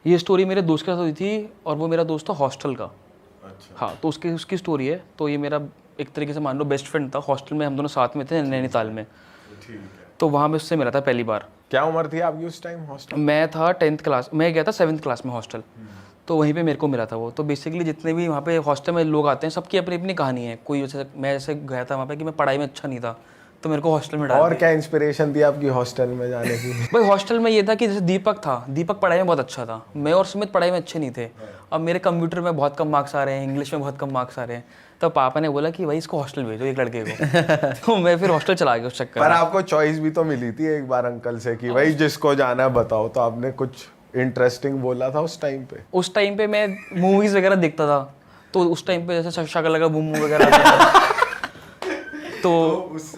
ये स्टोरी मेरे दोस्त के साथ हुई थी और वो मेरा दोस्त था हॉस्टल का। अच्छा। हाँ, तो उसकी स्टोरी है। तो ये मेरा एक तरीके से मान लो बेस्ट फ्रेंड था। हॉस्टल में हम दोनों साथ में थे नैनीताल में। ठीक है। तो वहाँ मैं उससे मिला था पहली बार। क्या उम्र थी आपकी उस टाइम हॉस्टल? मैं था 10th क्लास, मैं गया था 7th क्लास में हॉस्टल। तो वहीं पे मेरे को मिला था वो। तो बेसिकली जितने भी वहाँ पे हॉस्टल में लोग आते हैं सबकी अपनी अपनी कहानी है। कोई जैसे मैं जैसे गया था वहाँ पे कि मैं पढ़ाई में अच्छा नहीं था, तो मेरे को हॉस्टल में डाल और दिया। क्या इंस्पिरेशन थी आपकी हॉस्टल में जाने की? भाई हॉस्टल में ये था कि जैसे दीपक था, दीपक पढ़ाई में बहुत अच्छा था, मैं और सुमित पढ़ाई में अच्छे नहीं थे। अब मेरे कंप्यूटर में बहुत कम मार्क्स आ रहे हैं, इंग्लिश में बहुत कम मार्क्स आ रहे हैं। तो पापा ने बोला कि भाई इसको हॉस्टल भेजो एक लड़के को। तो मैं फिर हॉस्टल चला गया उस चक्कर पर में। आपको चॉइस भी तो मिली थी एक बार अंकल से कि भाई जिसको जाना है बताओ, तो आपने कुछ इंटरेस्टिंग बोला था उस टाइम पे? उस टाइम पे मैं मूवीज वगैरह देखता था, तो उस टाइम पे जैसे शकल बूम वगैरह आता था। तो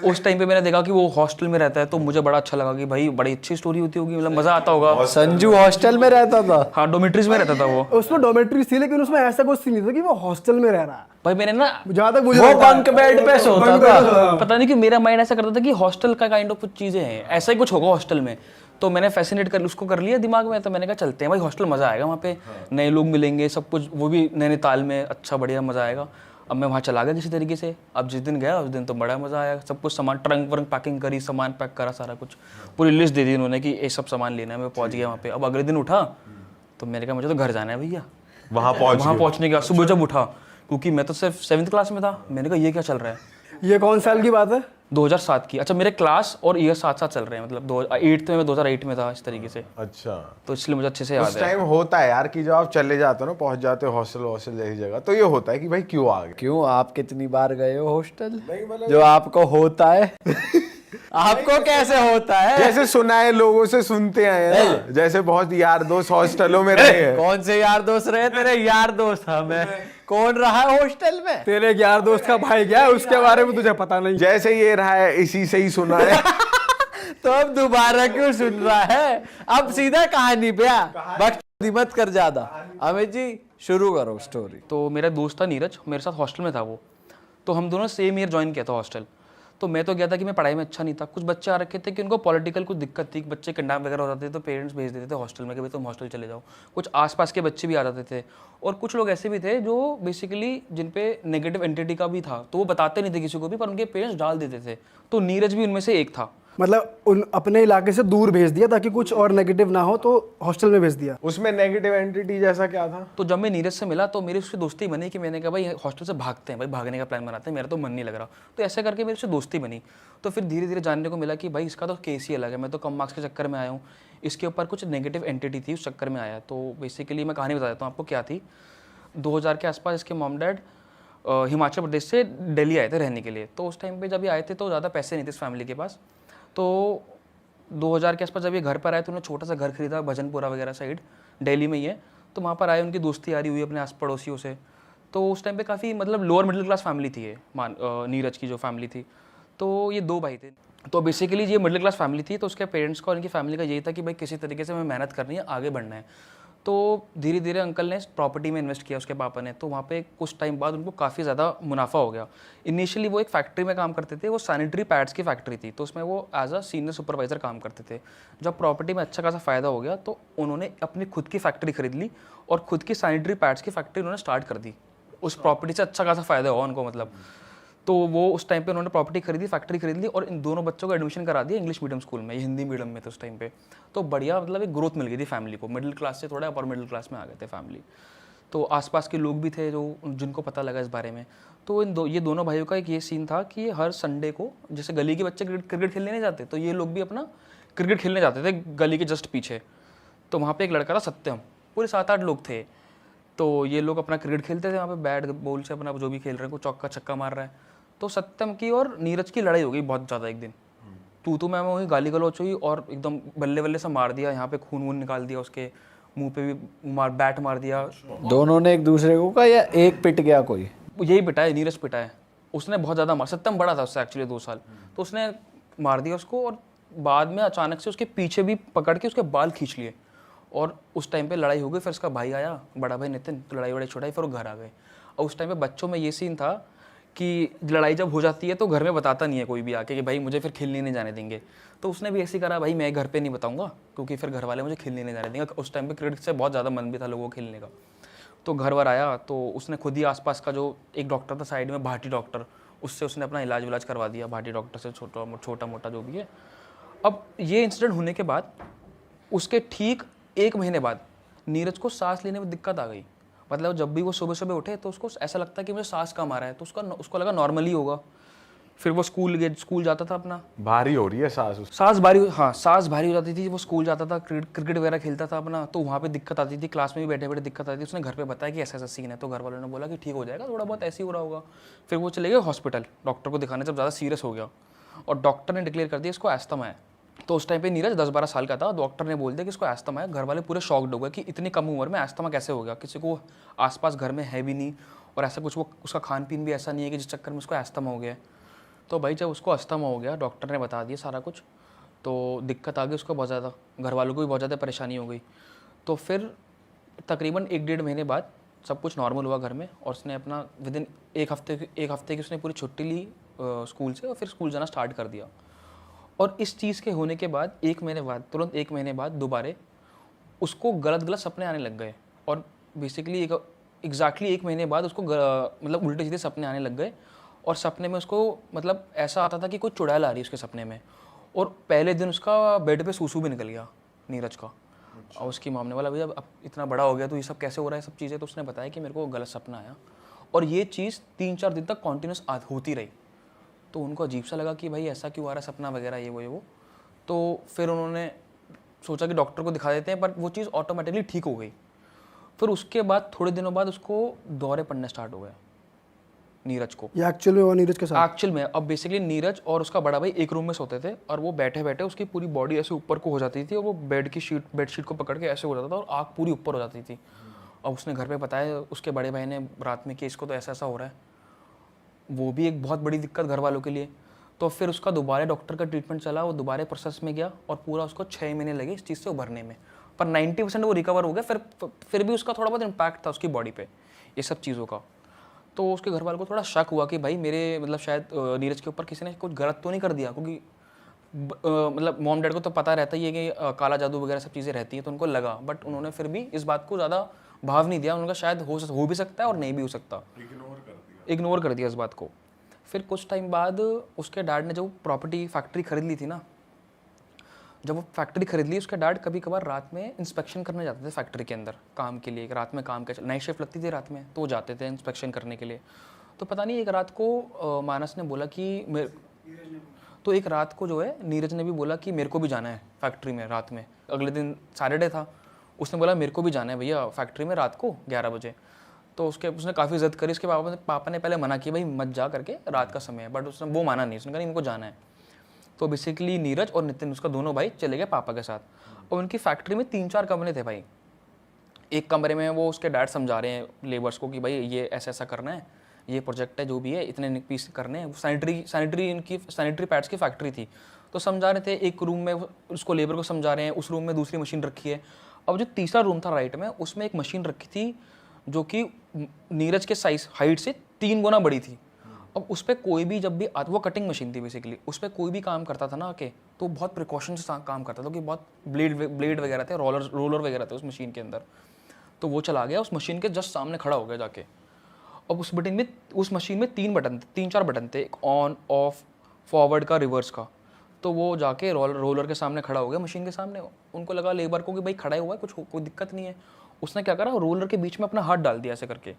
उस टाइम पे मैंने देखा कि वो हॉस्टल में रहता है, तो मुझे बड़ा अच्छा लगा कि भाई बड़ी अच्छी स्टोरी होती होगी, मतलब मजा आता होगा। संजू हॉस्टल में रहता था? हाँ, डोमेट्रीज में रहता था वो। उसमें डोमेट्रीज थी लेकिन उसमें ऐसा कुछ नहीं था कि वो हॉस्टल में रह रहा है। भाई मैंने ना जहाँ तक मुझे वो लगता है, बंक बेड पे सोता bunk bed पे सोता था। पता नहीं कि मेरा माइंड ऐसा करता था कि हॉस्टल का काइंड ऑफ कुछ चीजें हैं, ऐसा ही कुछ होगा हॉस्टल में। तो मैंने फैसिनेट कर उसको कर लिया दिमाग में। तो मैंने कहा चलते हैं भाई हॉस्टल, मजा आएगा वहाँ पे, नए लोग मिलेंगे, सब कुछ, वो भी नैनीताल में, अच्छा बढ़िया मजा आएगा। अब मैं वहाँ चला गया किसी तरीके से। अब जिस दिन गया उस दिन तो बड़ा मजा आया। सब कुछ सामान ट्रंक व्रंक पैकिंग करी, सामान पैक करा, सारा कुछ पूरी लिस्ट दे दी उन्होंने कि ये सब सामान लेना है। मैं पहुँच गया वहाँ पे। अब अगले दिन उठा तो मैंने कहा मुझे तो घर जाना है भैया। वहाँ पहुँचने के बाद सुबह जब उठा, क्योंकि मैं तो सिर्फ 7th क्लास में था, मैंने कहा ये क्या चल रहा है। ये कौन साल की बात है? 2007 की। अच्छा, मेरे क्लास और ईयर साथ साथ चल रहे हैं, मतलब 8th में, मैं 2008 में था, इस तरीके से। अच्छा। तो इसलिए मुझे अच्छे से याद उस है। टाइम होता है यार कि जब आप चले जाते हो ना, पहुंच जाते हो हॉस्टल जैसी जगह, तो ये होता है कि भाई क्यों आ गए। क्यों, आप कितनी बार गए हो हॉस्टल जो आपको होता है? आपको कैसे होता है? जैसे सुना है, लोगों से सुनते आए हैं ना, जैसे बहुत यार दोस्त हॉस्टलों में रहे हैं। कौन से यार दोस्त रहे तेरे? यार दोस्त हमें कौन रहा है हॉस्टल में? तेरे एक यार दोस्त का भाई गया है, उसके बारे में तुझे पता नहीं। जैसे ये रहा है इसी से ही सुना है। तो अब दोबारा क्यों सुन रहा है? अब सीधा कहानी पे आ, बकचोदी मत कर ज्यादा। अमित जी शुरू करो स्टोरी। तो मेरा दोस्त था नीरज, मेरे साथ हॉस्टल में था वो। तो हम दोनों सेम ईयर ज्वाइन किया था हॉस्टल। तो मैं तो गया था कि मैं पढ़ाई में अच्छा नहीं था। कुछ बच्चे आ रखे थे कि उनको पॉलिटिकल कुछ दिक्कत थी, बच्चे किडनैप वगैरह हो जाते थे, तो पेरेंट्स भेज देते थे हॉस्टल में कि भाई तुम हॉस्टल चले जाओ। कुछ आसपास के बच्चे भी आ जाते थे, और कुछ लोग ऐसे भी थे जो बेसिकली जिन पे नेगेटिव एंटिटी का भी था, तो वो बताते नहीं थे किसी को भी, पर उनके पेरेंट्स डाल देते थे। तो नीरज भी उनमें से एक था। मतलब उन अपने इलाके से दूर भेज दिया ताकि कुछ और नेगेटिव ना हो, तो हॉस्टल में भेज दिया। उसमें नेगेटिव एंटिटी जैसा क्या था? तो जब मैं नीरज से मिला तो मेरी उससे दोस्ती बनी कि मैंने कहा भाई हॉस्टल से भागते हैं, भाई भागने का प्लान बनाते हैं, मेरा तो मन नहीं लग रहा। तो ऐसे करके मेरे से दोस्ती बनी। तो फिर धीरे धीरे जानने को मिला कि भाई इसका तो केस ही अलग है, मैं तो कम मार्क्स के चक्कर में आया हूँ, इसके ऊपर कुछ नेगेटिव एंटिटी थी, उस चक्कर में आया। तो बेसिकली मैं कहानी बता देता हूँ आपको क्या थी। 2000 के आसपास इसके मॉम डैड हिमाचल प्रदेश से दिल्ली आए थे रहने के लिए। तो उस टाइम पे जब ये आए थे तो ज़्यादा पैसे नहीं थे इस फैमिली के पास। तो 2000 के आसपास जब ये घर पर आए तो उन्होंने छोटा सा घर खरीदा भजनपुरा वगैरह साइड, दिल्ली में ही है। तो वहाँ पर आए, उनकी दोस्ती यारी हुई अपने आस पड़ोसियों से। तो उस टाइम पे काफ़ी मतलब लोअर मिडिल क्लास फैमिली थी ये, नीरज की जो फैमिली थी। तो ये 2 भाई थे। तो बेसिकली ये मिडिल क्लास फैमिली थी। तो उसके पेरेंट्स का और इनकी फैमिली का यही था कि भाई किसी तरीके से हमें मेहनत करनी है, आगे बढ़ना है। तो धीरे धीरे अंकल ने प्रॉपर्टी में इन्वेस्ट किया, उसके पापा ने। तो वहाँ पे कुछ टाइम बाद उनको काफ़ी ज़्यादा मुनाफा हो गया। इनिशियली वो एक फैक्ट्री में काम करते थे, वो सैनिटरी पैड्स की फैक्ट्री थी। तो उसमें वो एज अ सीनियर सुपरवाइज़र काम करते थे। जब प्रॉपर्टी में अच्छा खासा फ़ायदा हो गया तो उन्होंने अपनी खुद की फैक्ट्री खरीद ली और खुद की सैनिटरी पैड्स की फैक्ट्री उन्होंने स्टार्ट कर दी। उस प्रॉपर्टी से अच्छा खासा फ़ायदा हुआ उनको, मतलब। तो वो उस टाइम पे उन्होंने प्रॉपर्टी खरीदी, फैक्ट्री खरीद ली, और इन दोनों बच्चों को एडमिशन करा दिया इंग्लिश मीडियम स्कूल में, ये हिंदी मीडियम में थे उस टाइम पे। तो बढ़िया मतलब एक ग्रोथ मिल गई थी फैमिली को, मिडिल क्लास से थोड़ा अपर मिडिल क्लास में आ गए थे फैमिली। तो आसपास के लोग भी थे जो जिनको पता लगा इस बारे में। तो ये दोनों भाइयों का एक ये सीन था कि ये हर संडे को, जैसे गली के बच्चे क्रिकेट खेलने नहीं जाते, तो ये लोग भी अपना क्रिकेट खेलने जाते थे गली के जस्ट पीछे। तो वहाँ पर एक लड़का था सत्यम, पूरे 7-8 लोग थे। तो ये लोग अपना क्रिकेट खेलते थे वहाँ पे, बैट बॉल से अपना जो भी खेल रहे हैं, कोई चौका छक्का मार रहा है। तो सत्यम की और नीरज की लड़ाई हो गई बहुत ज़्यादा एक दिन। तू मैं हुई, गाली गलौच हुई, और एकदम बल्ले बल्ले से मार दिया, यहाँ पे खून वून निकाल दिया, उसके मुंह पे भी बैट मार दिया। दोनों ने एक दूसरे को कहा या एक पिट गया कोई? यही पिटा है, नीरज पिटा है। उसने बहुत ज़्यादा मार, सत्यम बड़ा था उससे एक्चुअली 2 साल। तो उसने मार दिया उसको, और बाद में अचानक से उसके पीछे भी पकड़ के उसके बाल खींच लिए, और उस टाइम पे लड़ाई हो गई। फिर उसका भाई आया, बड़ा भाई नितिन, तो लड़ाई वड़ाई छुड़ाई, फिर वो घर आ गए। और उस टाइम पे बच्चों में ये सीन था कि लड़ाई जब हो जाती है तो घर में बताता नहीं है कोई भी आके कि भाई मुझे फिर खेलने नहीं जाने देंगे। तो उसने भी ऐसे ही करा, भाई मैं घर पे नहीं बताऊंगा क्योंकि फिर घर वाले मुझे खेलने नहीं जाने देंगे। उस टाइम पे क्रिकेट से बहुत ज़्यादा मन भी था लोगों को खेलने का। तो घर वर आया तो उसने खुद ही आसपास का जो एक डॉक्टर था साइड में, भाटी डॉक्टर, उससे उसने अपना इलाज विलाज करवा दिया, भाटी डॉक्टर से छोटा मोटा जो भी है। अब ये इंसिडेंट होने के बाद उसके ठीक 1 महीने बाद नीरज को सांस लेने में दिक्कत आ गई। मतलब जब भी वो सुबह सुबह उठे तो उसको ऐसा लगता है कि मुझे सांस कम आ रहा है, तो उसको लगा नॉर्मली होगा। फिर वो स्कूल जाता था अपना, भारी हो रही है सांस सांस भारी हो जाती थी। वो स्कूल जाता था, क्रिकेट वगैरह खेलता था अपना, तो वहाँ पे दिक्कत आती थी, क्लास में भी बैठे बैठे दिक्कत आती थी। उसने घर पे बताया कि ऐसा ऐसा सीन है, तो घर वालों ने बोला कि ठीक हो जाएगा, थोड़ा बहुत ऐसे ही हो रहा होगा। फिर वो चले गए हॉस्पिटल डॉक्टर को दिखाने, जब ज़्यादा सीरियस हो गया और डॉक्टर ने डिक्लेयर कर दिया इसको एस्थमा है। तो उस टाइम पे नीरज 10-12 साल का था। डॉक्टर ने बोल दिया कि इसको एस्थमा है। घर वाले पूरे शॉक्ड हो गए कि इतनी कम उम्र में एस्थमा कैसे हो गया, किसी को आसपास घर में है भी नहीं और ऐसा कुछ, वो उसका खान पीन भी ऐसा नहीं है कि जिस चक्कर में उसको एस्थमा हो गया। तो भाई जब उसको अस्थमा हो गया, डॉक्टर ने बता दिया सारा कुछ, तो दिक्कत आ गई उसको बहुत ज़्यादा, घर वालों को भी बहुत ज़्यादा परेशानी हो गई। तो फिर तकरीबन 1-1.5 महीने बाद सब कुछ नॉर्मल हुआ घर में और उसने अपना विदिन एक हफ्ते की उसने पूरी छुट्टी ली स्कूल से और फिर स्कूल जाना स्टार्ट कर दिया। और इस चीज़ के होने के बाद 1 महीने बाद, तुरंत 1 महीने बाद दोबारा उसको गलत सपने आने लग गए। और बेसिकली एग्जैक्टली 1 महीने बाद उसको मतलब उल्टे सीधे सपने आने लग गए। और सपने में उसको मतलब ऐसा आता था कि कोई चुड़ैल आ रही है उसके सपने में। और पहले दिन उसका बेड पे सूसू भी निकल गया नीरज का। और उसकी मॉम ने बोला भैया अब इतना बड़ा हो गया तो ये सब कैसे हो रहा है सब चीज़ें। तो उसने बताया कि मेरे को गलत सपना आया और ये चीज़ 3-4 दिन तक कॉन्टीन्यूस होती रही। तो उनको अजीब सा लगा कि भाई ऐसा क्यों आ रहा है सपना वगैरह ये वो। तो फिर उन्होंने सोचा कि डॉक्टर को दिखा देते हैं, पर वो चीज़ ऑटोमेटिकली ठीक हो गई। फिर उसके बाद थोड़े दिनों बाद उसको दौरे पड़ने स्टार्ट हो गए नीरज को। ये एक्चुअल में हुआ नीरज के साथ? एक्चुअल में अब बेसिकली नीरज और उसका बड़ा भाई एक रूम में सोते थे और वो बैठे बैठे उसकी पूरी बॉडी ऐसे ऊपर को हो जाती थी और वो बेडशीट को पकड़ के ऐसे हो जाता था और आँख पूरी ऊपर हो जाती थी। अब उसने घर पे बताया उसके बड़े भाई ने रात में कि इसको तो ऐसा ऐसा हो रहा है। वो भी एक बहुत बड़ी दिक्कत घर वालों के लिए। तो फिर उसका दोबारा डॉक्टर का ट्रीटमेंट चला, वो दोबारा प्रोसेस में गया और पूरा उसको 6 महीने लगे इस चीज़ से उभरने में। पर 90% वो रिकवर हो गया। फिर भी उसका थोड़ा बहुत इम्पैक्ट था उसकी बॉडी पे ये सब चीज़ों का। तो उसके घर वालों को थोड़ा शक हुआ कि भाई मेरे मतलब शायद नीरज के ऊपर किसी ने कुछ गलत तो नहीं कर दिया, क्योंकि मतलब मॉम डैड को तो पता रहता ही है कि काला जादू वगैरह सब चीज़ें रहती हैं। तो उनको लगा, बट उन्होंने फिर भी इस बात को ज़्यादा भाव नहीं दिया। उनका शायद हो भी सकता है और नहीं भी हो सकता, इग्नोर कर दिया इस बात को। फिर कुछ टाइम बाद उसके डैड ने जब प्रॉपर्टी फैक्ट्री खरीद ली थी ना, जब वो फैक्ट्री खरीद ली उसके डैड कभी कभार रात में इंस्पेक्शन करने जाते थे फैक्ट्री के अंदर काम के लिए। रात में काम के नाइट शिफ्ट लगती थी रात में, तो वो जाते थे इंस्पेक्शन करने के लिए। तो पता नहीं एक रात को मानस ने बोला कि तो एक रात को जो है नीरज ने भी बोला कि मेरे को भी जाना है फैक्ट्री में रात में। अगले दिन सैटरडे था, उसने बोला मेरे को भी जाना है भैया फैक्ट्री में रात को 11 बजे। तो उसने काफ़ी ज़िद करी। उसके पापा ने पहले मना किया भाई मत जा करके, रात का समय है, बट उसने वो माना नहीं। उसने कहा नहीं इनको जाना है। तो बेसिकली नीरज और नितिन उसका दोनों भाई चले गए पापा के साथ। और उनकी फैक्ट्री में 3-4 कमरे थे भाई। एक कमरे में वो उसके डैड समझा रहे हैं लेबर्स को कि भाई ये ऐसा ऐसा करना है, ये प्रोजेक्ट है जो भी है, इतने पीस करने हैं। सैनिटरी पैड्स की फैक्ट्री थी, तो समझा रहे थे। एक रूम में उसको लेबर को समझा रहे हैं, उस रूम में दूसरी मशीन रखी है। अब जो तीसरा रूम था राइट में, उसमें एक मशीन रखी थी जो कि नीरज के साइज हाइट से 3 गुना बड़ी थी। अब उस पर कोई भी जब भी वो कटिंग मशीन थी बेसिकली, उस पर कोई भी काम करता था ना आके, तो बहुत प्रिकॉशन से काम करता था, कि बहुत ब्लेड वगैरह थे, रोलर वगैरह थे उस मशीन के अंदर। तो वो चला गया उस मशीन के जस्ट सामने खड़ा हो गया जाके। अब उस मशीन में 3-4 बटन थे, एक ऑन ऑफ फॉरवर्ड का रिवर्स का। तो वो जाके रोलर के सामने खड़ा हो गया मशीन के सामने। उनको लगा लेबर को कि भाई खड़ा हुआ है, कोई दिक्कत नहीं है। उसने क्या करा, रोलर के बीच में अपना हाथ डाल दिया ऐसे करके,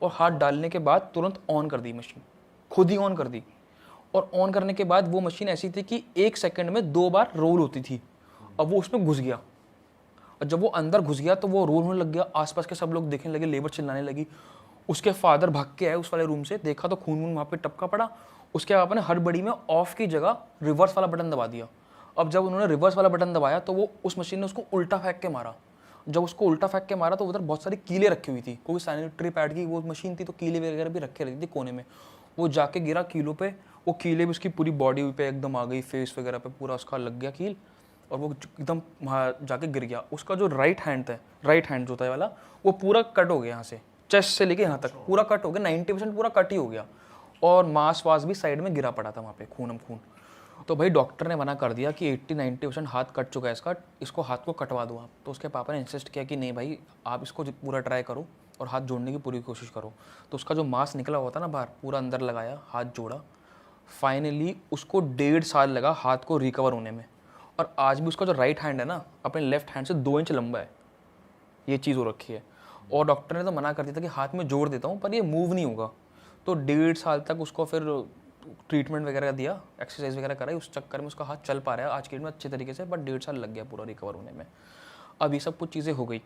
और हाथ डालने के बाद तुरंत ऑन कर दी मशीन, खुद ही ऑन कर दी। और ऑन करने के बाद वो मशीन ऐसी थी कि 1 सेकंड में 2 बार रोल होती थी। अब वो उसमें घुस गया, और जब वो अंदर घुस गया तो वो रोल होने लग गया। आसपास के सब लोग देखने लगे, लेबर चिल्लाने लगी। उसके फादर भाग के आए उस वाले रूम से, देखा तो खून वहाँ पे टपका पड़ा। उसके पापा ने हड़बड़ी में ऑफ की जगह रिवर्स वाला बटन दबा दिया। अब जब उन्होंने रिवर्स वाला बटन दबाया तो वो उस मशीन ने उसको उल्टा फेंक के मारा। जब उसको उल्टा फेंक के मारा तो उधर बहुत सारी कीलें रखी हुई थी, क्योंकि सैनिटरी पैड की वो मशीन थी, तो कीले वगैरह भी रखे रहती थी कोने में। वो जाके गिरा कीलों पे, वो कीले भी उसकी पूरी बॉडी पे एकदम आ गई, फेस वगैरह पे पूरा उसका लग गया कील, और वो एकदम जाके गिर गया। उसका जो राइट हैंड जो था वाला, वो पूरा कट हो गया यहाँ से, चेस्ट से लेके यहाँ तक पूरा कट हो गया, 90% पूरा कट ही हो गया। और मांस वास भी साइड में गिरा पड़ा था वहाँ पे, खून खून। तो भाई डॉक्टर ने मना कर दिया कि 80-90% हाथ कट चुका है इसका, इसको हाथ को कटवा दो आप। तो उसके पापा ने इंसिस्ट किया कि नहीं भाई, आप इसको पूरा ट्राई करो और हाथ जोड़ने की पूरी कोशिश करो। तो उसका जो मांस निकला हुआ था ना बाहर, पूरा अंदर लगाया, हाथ जोड़ा। फाइनली उसको 1.5 साल लगा हाथ को रिकवर होने में। और आज भी उसका जो राइट हैंड है ना, अपने लेफ्ट हैंड से 2 इंच लंबा है, ये चीज़ हो रखी है। और डॉक्टर ने तो मना कर दिया था कि हाथ में जोड़ देता हूँ पर ये मूव नहीं होगा। तो 1.5 साल तक उसको फिर ट्रीटमेंट वगैरह दिया, एक्सरसाइज वगैरह कराई, उस चक्कर में उसका हाथ चल पा रहा है आज के डेट में अच्छे तरीके से, बट 1.5 साल लग गया पूरा रिकवर होने में। अब ये सब कुछ चीज़ें हो गई।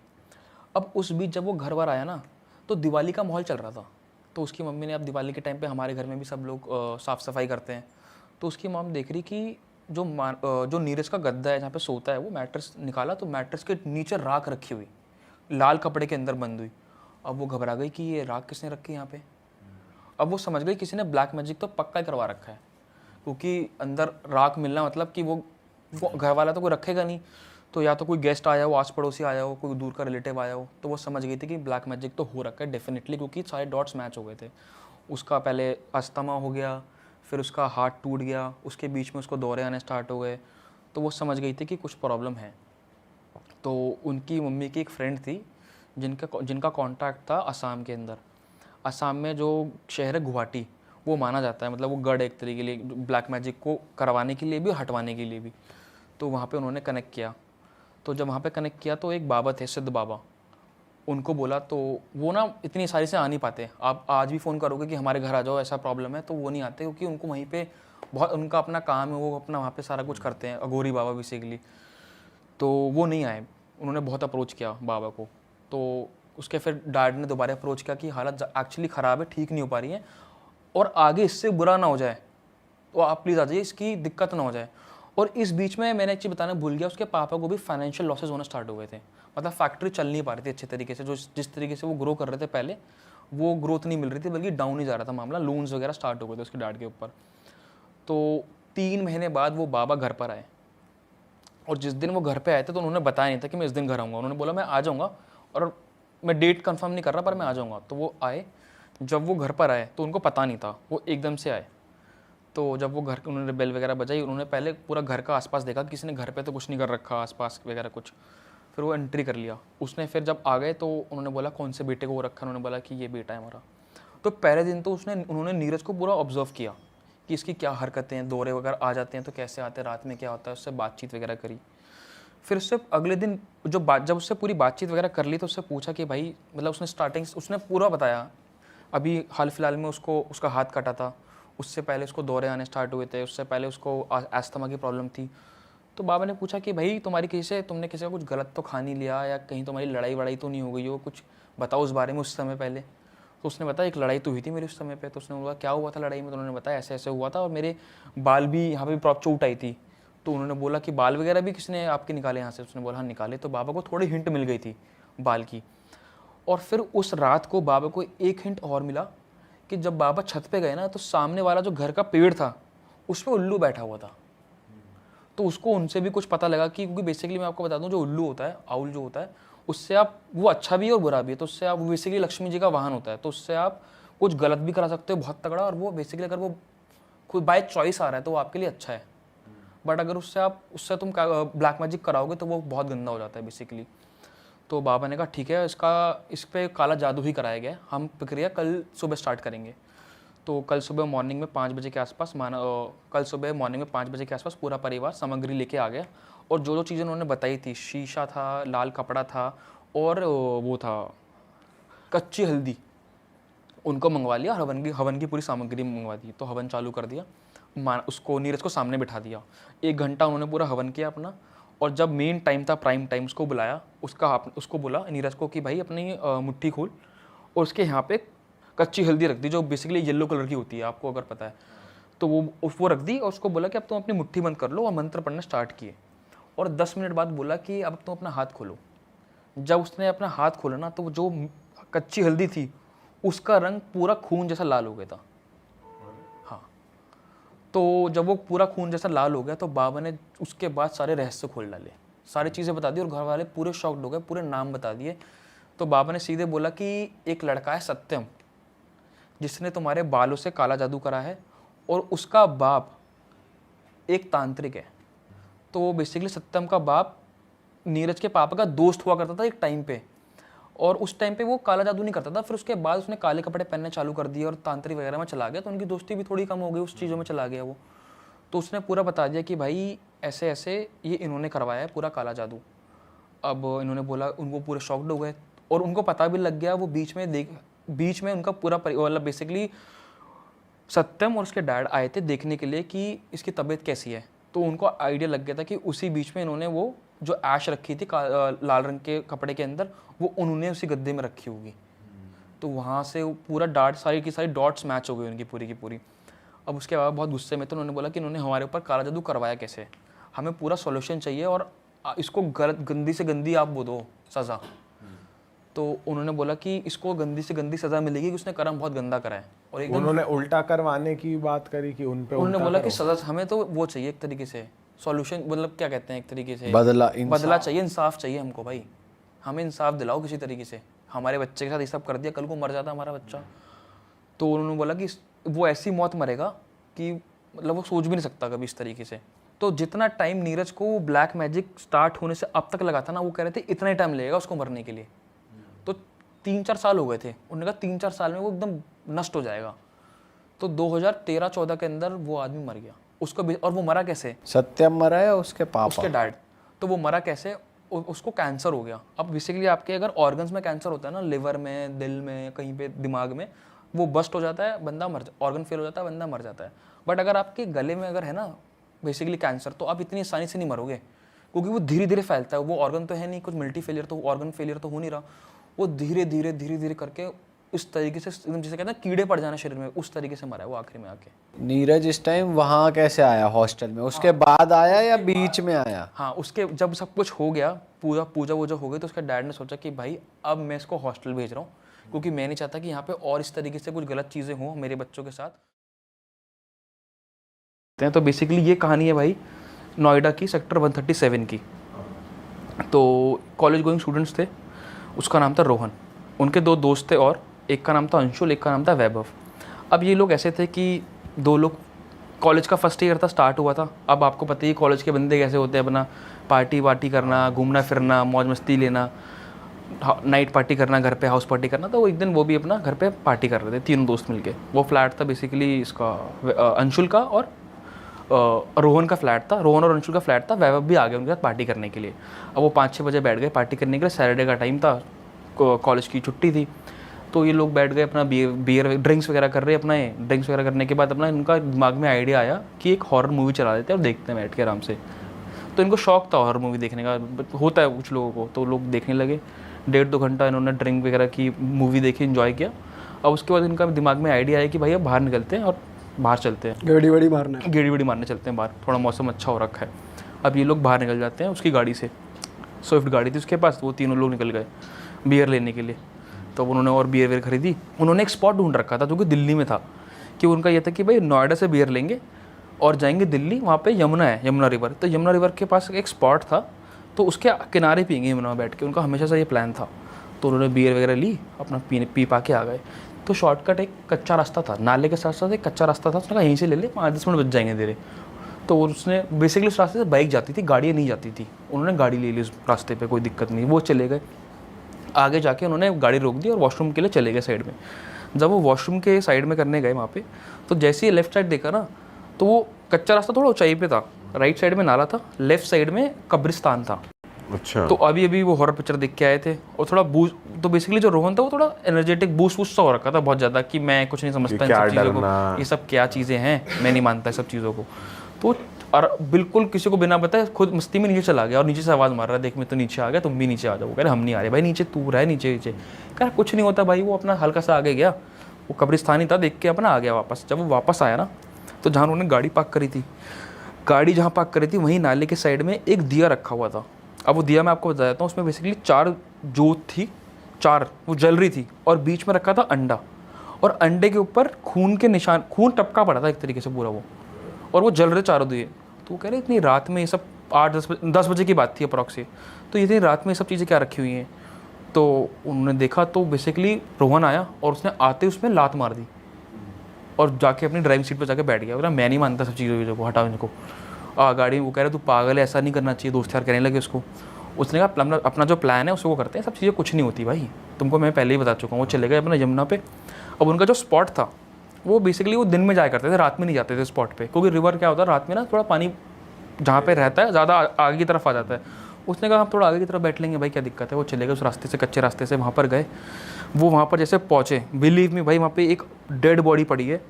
अब उस बीच जब वो घर बार आया ना, तो दिवाली का माहौल चल रहा था। तो उसकी मम्मी ने, अब दिवाली के टाइम पे हमारे घर में भी सब लोग साफ़ सफाई करते हैं, तो उसकी मॉम देख रही कि जो नीरज का गद्दा है जहाँ पे सोता है, वो मैट्रेस निकाला तो मैट्रेस के नीचे राख रखी हुई, लाल कपड़े के अंदर बंद हुई। अब वो घबरा गई कि ये राख किसने रखी यहाँ पे। अब वो समझ गई किसी ने ब्लैक मैजिक तो पक्का ही करवा रखा है, क्योंकि अंदर राख मिलना मतलब कि वो घर वाला तो कोई रखेगा नहीं। तो या तो कोई गेस्ट आया हो, आस पड़ोसी आया हो, कोई दूर का रिलेटिव आया हो, तो वो समझ गई थी कि ब्लैक मैजिक तो हो रखा है डेफिनेटली, क्योंकि सारे डॉट्स मैच हो गए थे। उसका पहले अस्थमा हो गया, फिर उसका हाथ टूट गया, उसके बीच में उसको दौरे आने स्टार्ट हो गए। तो वो समझ गई थी कि कुछ प्रॉब्लम है। तो उनकी मम्मी की एक फ्रेंड थी जिनका कॉन्टैक्ट था असम के अंदर। असम में जो शहर है गुवाहाटी, वो माना जाता है, मतलब वो गढ़ एक तरीके के लिए ब्लैक मैजिक को करवाने के लिए भी, हटवाने के लिए भी। तो वहाँ पे उन्होंने कनेक्ट किया। तो जब वहाँ पे कनेक्ट किया तो एक बाबा थे, सिद्ध बाबा, उनको बोला। तो वो ना इतनी सारी से आ नहीं पाते, आप आज भी फ़ोन करोगे कि हमारे घर आ जाओ ऐसा प्रॉब्लम है, तो वो नहीं आते, क्योंकि उनको वहीं पे बहुत उनका अपना काम है, वो अपना वहाँ पे सारा कुछ करते हैं, अघोरी बाबा बेसिकली। तो वो नहीं आए, उन्होंने बहुत अप्रोच किया बाबा को। तो उसके फिर डैड ने दोबारा अप्रोच किया कि हालत एक्चुअली ख़राब है, ठीक नहीं हो पा रही है, और आगे इससे बुरा ना हो जाए, तो आप प्लीज़ आ जाइए, इसकी दिक्कत ना हो जाए। और इस बीच में मैंने एक चीज़ बताना भूल गया, उसके पापा को भी फाइनेंशियल लॉसेस होना स्टार्ट हो गए थे। मतलब फैक्ट्री चल नहीं पा रही थी अच्छे तरीके से, जो जिस तरीके से वो ग्रो कर रहे थे पहले, वो ग्रोथ नहीं मिल रही थी, बल्कि डाउन ही जा रहा था मामला। लोन्स वगैरह स्टार्ट हो गए थे उसके डैड के ऊपर। तो 3 महीने बाद वो बाबा घर पर आए, और जिस दिन वो घर पे आए थे तो उन्होंने बताया नहीं था कि मैं इस दिन घर आऊँगा। उन्होंने बोला मैं आ जाऊँगा, और मैं डेट कंफर्म नहीं कर रहा पर मैं आ जाऊँगा। तो वो आए। जब वो घर पर आए तो उनको पता नहीं था, वो एकदम से आए। तो जब वो घर, उन्होंने बेल वगैरह बजाई, उन्होंने पहले पूरा घर का आसपास देखा, किसी ने घर पे तो कुछ नहीं कर रखा आसपास वगैरह कुछ। फिर वो एंट्री कर लिया उसने। फिर जब आ गए तो उन्होंने बोला कौन से बेटे को वो रखा, उन्होंने बोला कि ये बेटा है हमारा। तो पहले दिन तो उन्होंने नीरज को पूरा ऑब्जर्व किया कि इसकी क्या हरकतें हैं, दौरे वगैरह आ जाते हैं तो कैसे आते हैं, रात में क्या होता है, उससे बातचीत वगैरह करी। फिर उससे अगले दिन जब उससे पूरी बातचीत वगैरह कर ली तो उससे पूछा कि भाई, मतलब उसने पूरा बताया। अभी हाल फिलहाल में उसका हाथ कटा था, उससे पहले उसको दौरे आने स्टार्ट हुए थे, उससे पहले उसको अस्थमा की प्रॉब्लम थी। तो बाबा ने पूछा कि भाई तुमने किसी का कुछ गलत तो खा नहीं लिया, या कहीं तुम्हारी लड़ाई वड़ाई तो नहीं हो गई हो, कुछ बताओ उस बारे में उस समय पहले। तो उसने बताया एक लड़ाई तो हुई थी मेरी उस समय पे। तो उसने बोला क्या हुआ था लड़ाई में। तो उन्होंने बताया ऐसे ऐसे हुआ था, और मेरे बाल भी यहाँ पे प्रॉपर चोट आई थी। तो उन्होंने बोला कि बाल वगैरह भी किसने आपके निकाले यहाँ से। उसने बोला हाँ निकाले। तो बाबा को थोड़ी हिंट मिल गई थी बाल की। और फिर उस रात को बाबा को एक हिंट और मिला कि जब बाबा छत पे गए ना, तो सामने वाला जो घर का पेड़ था उस पर उल्लू बैठा हुआ था। तो उसको उनसे भी कुछ पता लगा कि, क्योंकि बेसिकली मैं आपको बता दूं, जो उल्लू होता है, आउल जो होता है, उससे आप, वो अच्छा भी है और बुरा भी है। तो उससे आप, वो बेसिकली लक्ष्मी जी का वाहन होता है, तो उससे आप कुछ गलत भी करा सकते हो बहुत तगड़ा, और वो बेसिकली अगर वो खुद बाय चॉइस आ रहा है तो वो आपके लिए अच्छा है। बट अगर उससे तुम ब्लैक मैजिक कराओगे तो वो बहुत गंदा हो जाता है बेसिकली। तो बाबा ने कहा ठीक है, इस पर काला जादू ही कराया गया, हम प्रक्रिया कल सुबह स्टार्ट करेंगे। तो कल सुबह मॉर्निंग में 5 बजे के आसपास पूरा परिवार सामग्री लेके आ गया। और जो चीज़ें उन्होंने बताई थी, शीशा था, लाल कपड़ा था, और वो था कच्ची हल्दी, उनको मंगवा लिया। हवन की पूरी सामग्री मंगवा दी। तो हवन चालू कर दिया, उसको नीरज को सामने बिठा दिया। 1 घंटा उन्होंने पूरा हवन किया अपना। और जब मेन टाइम था, प्राइम टाइम, उसको बुलाया। उसको बोला नीरज को कि भाई अपनी मुट्ठी खोल, और उसके यहाँ पे कच्ची हल्दी रख दी, जो बेसिकली येलो कलर की होती है, आपको अगर पता है तो। वो रख दी, और उसको बोला कि अब तुम अपनी मुट्ठी बंद कर लो, और मंत्र पढ़ना स्टार्ट किए। और 10 मिनट बाद बोला कि अब तुम अपना हाथ खोलो। जब उसने अपना हाथ खोला ना, तो जो कच्ची हल्दी थी उसका रंग पूरा खून जैसा लाल हो गया था। हाँ, तो जब वो पूरा खून जैसा लाल हो गया तो बाबा ने उसके बाद सारे रहस्य खोल डाले, सारी चीज़ें बता दी, और घर वाले पूरे शॉक्ड हो गए, पूरे नाम बता दिए। तो बाबा ने सीधे बोला कि एक लड़का है सत्यम, जिसने तुम्हारे बालों से काला जादू करा है, और उसका बाप एक तांत्रिक है। तो बेसिकली सत्यम का बाप नीरज के पापा का दोस्त हुआ करता था एक टाइम पे, और उस टाइम पे वो काला जादू नहीं करता था। फिर उसके बाद उसने काले कपड़े पहनने चालू कर दिए और तांत्रिक वगैरह में चला गया, तो उनकी दोस्ती भी थोड़ी कम हो गई, उस चीज़ों में चला गया वो। तो उसने पूरा बता दिया कि भाई ऐसे ऐसे ये इन्होंने करवाया है पूरा काला जादू। अब इन्होंने बोला, उनको पूरे शॉक्ड हो गए, और उनको पता भी लग गया। वो बीच में उनका पूरा मतलब बेसिकली सत्यम और उसके डैड आए थे देखने के लिए कि इसकी तबीयत कैसी है। तो उनको आइडिया लग गया था कि उसी बीच में इन्होंने वो जो ऐश रखी थी लाल रंग के कपड़े के अंदर, वो उन्होंने उसी गद्दे में रखी होगी। तो वहाँ से पूरा डार्ट सारी की सारी डॉट्स मैच हो गई उनकी पूरी की पूरी। अब उसके बाद बहुत गुस्से में, तो उन्होंने बोला कि इन्होंने हमारे ऊपर काला जादू करवाया कैसे, हमें पूरा सॉल्यूशन चाहिए, और इसको गंदी से गंदी आप वो दो सज़ा। तो उन्होंने बोला कि इसको गंदी से गंदी सज़ा मिलेगी कि उसने कर्म बहुत गंदा करा है। और एकदम उन्होंने उल्टा करवाने की बात करी कि उन पे उन्होंने बोला कि सज़ा हमें तो वो चाहिए एक तरीके से सॉल्यूशन, मतलब क्या कहते हैं एक तरीके से बदला चाहिए, इंसाफ चाहिए हमको भाई, हमें इंसाफ दिलाओ किसी तरीके से। हमारे बच्चे के साथ ये सब कर दिया, कल को मर जाता हमारा बच्चा। तो उन्होंने बोला कि वो ऐसी मौत मरेगा कि मतलब वो सोच भी नहीं सकता कभी इस तरीके से। तो जितना टाइम नीरज को ब्लैक मैजिक स्टार्ट होने से अब तक लगा था ना, वो कह रहे थे इतना ही टाइम लगेगा उसको मरने के लिए। तो 3-4 साल हो गए थे, उन्होंने कहा 3-4 साल में वो एकदम नष्ट हो जाएगा। तो 2013-14 के अंदर वो आदमी मर गया उसको भी। और वो मरा कैसे? सत्यम मरा है उसके पापा, उसके डैड। तो वो मरा कैसे? उसको कैंसर हो गया। अब बेसिकली आपके अगर ऑर्गन्स में कैंसर होता है ना, लिवर में, दिल में, कहीं पे दिमाग में, वो बस्ट हो जाता है, बंदा ऑर्गन फेल हो जाता है, बंदा मर जाता है। बट अगर आपके गले में अगर है ना बेसिकली कैंसर, तो आप इतनी आसानी से नहीं मरोगे, क्योंकि वो धीरे धीरे फैलता है। वो ऑर्गन तो है नहीं, कुछ मल्टी फेलियर तो ऑर्गन फेलियर तो हो नहीं रहा, वो धीरे धीरे करके इस तरीके से जिसे कहते हैं कीड़े पड़ जाना शरीर में, उस तरीके से मरा है वो आखिरी में आके। नीरज इस टाइम वहाँ कैसे आया हॉस्टल में? उसके बाद आया या बीच में आया? हाँ, उसके जब सब कुछ हो गया, पूजा वूजा हो गई, तो उसके डैड ने सोचा कि भाई अब मैं इसको हॉस्टल भेज रहा हूँ, क्योंकि मैं नहीं चाहता कि यहाँ पे और इस तरीके से कुछ गलत चीज़ें हों मेरे बच्चों के साथ। तो बेसिकली ये कहानी है भाई नोएडा की सेक्टर 137 की। तो कॉलेज गोइंग स्टूडेंट्स थे, उसका नाम था रोहन, उनके 2 दोस्त थे, और एक का नाम था अंशुल, एक का नाम था वैभव। अब ये लोग ऐसे थे कि 2 लोग, कॉलेज का फर्स्ट ईयर था, स्टार्ट हुआ था। अब आपको पता ही कॉलेज के बंदे कैसे होते हैं, अपना पार्टी करना, घूमना फिरना, मौज मस्ती लेना, नाइट पार्टी करना, घर पे हाउस पार्टी करना। तो वो एक दिन वो भी अपना घर पे पार्टी कर रहे थे, 3 दोस्त मिलके। वो फ्लैट था बेसिकली इसका अंशुल का और रोहन का फ्लैट था, रोहन और अंशुल का फ्लैट था। वैभव भी आ गया उनके साथ पार्टी करने के लिए। अब वो 5-6 बजे बैठ गए पार्टी करने के लिए, सैटरडे का टाइम था, कॉलेज की छुट्टी थी। तो ये लोग बैठ गए अपना बियर ड्रिंक्स वगैरह कर रहे, अपना ड्रिंक्स वगैरह करने के बाद अपना इनका दिमाग में आइडिया आया कि एक हॉरर मूवी चला देते हैं और देखते हैं बैठ के आराम से। तो इनको शौक था हॉरर मूवी देखने का, होता है कुछ लोगों को, तो लोग देखने लगे। 1.5-2 घंटा इन्होंने ड्रिंक वगैरह की, मूवी देखी, इन्जॉय किया। अब उसके बाद इनका दिमाग में आइडिया आया कि भाई अब बाहर निकलते हैं और बाहर चलते हैं, गेड़ी वेड़ी मारने चलते हैं बाहर, थोड़ा मौसम अच्छा हो रखा है। अब ये लोग बाहर निकल जाते हैं उसकी गाड़ी से, स्विफ्ट गाड़ी थी उसके पास। वो तीनों लोग निकल गए बियर लेने के लिए। तो उन्होंने और बियर खरीदी। उन्होंने एक स्पॉट ढूंढ रखा था जो कि दिल्ली में था, कि उनका ये था कि भाई नोएडा से बियर लेंगे और जाएंगे दिल्ली, वहाँ पे यमुना है, यमुना रिवर। तो यमुना रिवर के पास एक स्पॉट था, तो उसके किनारे पियेंगे यमुना में बैठ के। उनका हमेशा से ये प्लान था। तो उन्होंने बियर वगैरह ली, अपना पी पा के आ गए। तो शॉर्टकट एक कच्चा रास्ता था, नाले के साथ साथ एक कच्चा रास्ता था। उसने कहा यहीं से ले ले, 5-10 मिनट बच जाएंगे तेरे। तो उसने बेसिकली उस रास्ते से बाइक जाती थी, गाड़ियाँ नहीं जाती थी। उन्होंने गाड़ी ले ली उस रास्ते पे, कोई दिक्कत नहीं। वो चले गए आगे जाके, उन्होंने गाड़ी रोक दी और वॉशरूम के लिए चले गए साइड में। जब वो वॉशरूम के साइड में करने गए वहाँ पे, तो जैसे ही लेफ्ट साइड देखा ना, तो वो कच्चा रास्ता थोड़ा ऊंचाई पे था, राइट साइड में नाला था, लेफ्ट साइड में कब्रिस्तान था। अच्छा। तो अभी वो हॉरर पिक्चर देख के आए थे और थोड़ा बूस्ट, तो बेसिकली जो रोहन था वो थोड़ा एनर्जेटिक बूस्ट सा हो रखा था बहुत ज़्यादा, कि मैं कुछ नहीं समझता इन सब चीज़ों को, ये सब क्या चीज़ें हैं, मैं नहीं मानता सब चीज़ों को। तो और बिल्कुल किसी को बिना बताए खुद मस्ती में नीचे चला गया और नीचे से आवाज़ मार रहा है, देख मैं तो नीचे आ गया, तुम भी नीचे आ जाओ। कह रहे हम नहीं आ रहे भाई, नीचे तू रहे, नीचे कह कुछ नहीं होता भाई। वो अपना हल्का सा आगे गया, वो कब्रिस्तान ही था, देख के अपना आ गया वापस। जब वो वापस आया ना, तो जहाँ उन्होंने गाड़ी पार्क करी थी, गाड़ी जहाँ पार्क करी थी वहीं नाले के साइड में एक दिया रखा हुआ था। अब वो दिया मैं आपको बता देता हूँ, उसमें बेसिकली 4 जोत थी, 4 वो जल रही थी, और बीच में रखा था अंडा, और अंडे के ऊपर खून के निशान, खून टपका पड़ा था एक तरीके से पूरा वो, और वो जल रहे चारों दिए। तो वो कह रहे इतनी रात में ये सब 8-10 बजे की बात थी अप्रॉक्सी, तो इतनी रात में ये सब चीज़ें क्या रखी हुई हैं। तो उन्होंने देखा, तो बेसिकली रोहन आया और उसने आते उसमें लात मार दी और जाके अपनी ड्राइविंग सीट पर जाके बैठ गया। बोला मैं नहीं मानता सब चीज़ों को, हटाओ इनको। गाड़ी में वो कह रहा तू पागल है, ऐसा नहीं करना चाहिए, दोस्त यार कहने लगे उसको। उसने कहा अपना जो प्लान है उसको करते हैं, सब चीज़ें कुछ नहीं होती भाई, तुमको मैं पहले ही बता चुका हूँ। वो चले गए अपना यमुना पे। अब उनका जो स्पॉट था वो बेसिकली वो दिन में जाया करते थे, रात में नहीं जाते थे स्पॉट पे, क्योंकि रिवर क्या होता है रात में ना थोड़ा पानी जहाँ पे रहता है ज़्यादा आगे की तरफ आ जाता है। उसने कहा हम थोड़ा आगे की तरफ बैठ लेंगे भाई, क्या दिक्कत है। वो चले गए उस रास्ते से, कच्चे रास्ते से वहाँ पर गए। वो वहाँ पर जैसे पहुँचे, बिलीव मी भाई, वहाँ पे एक डेड बॉडी पड़ी है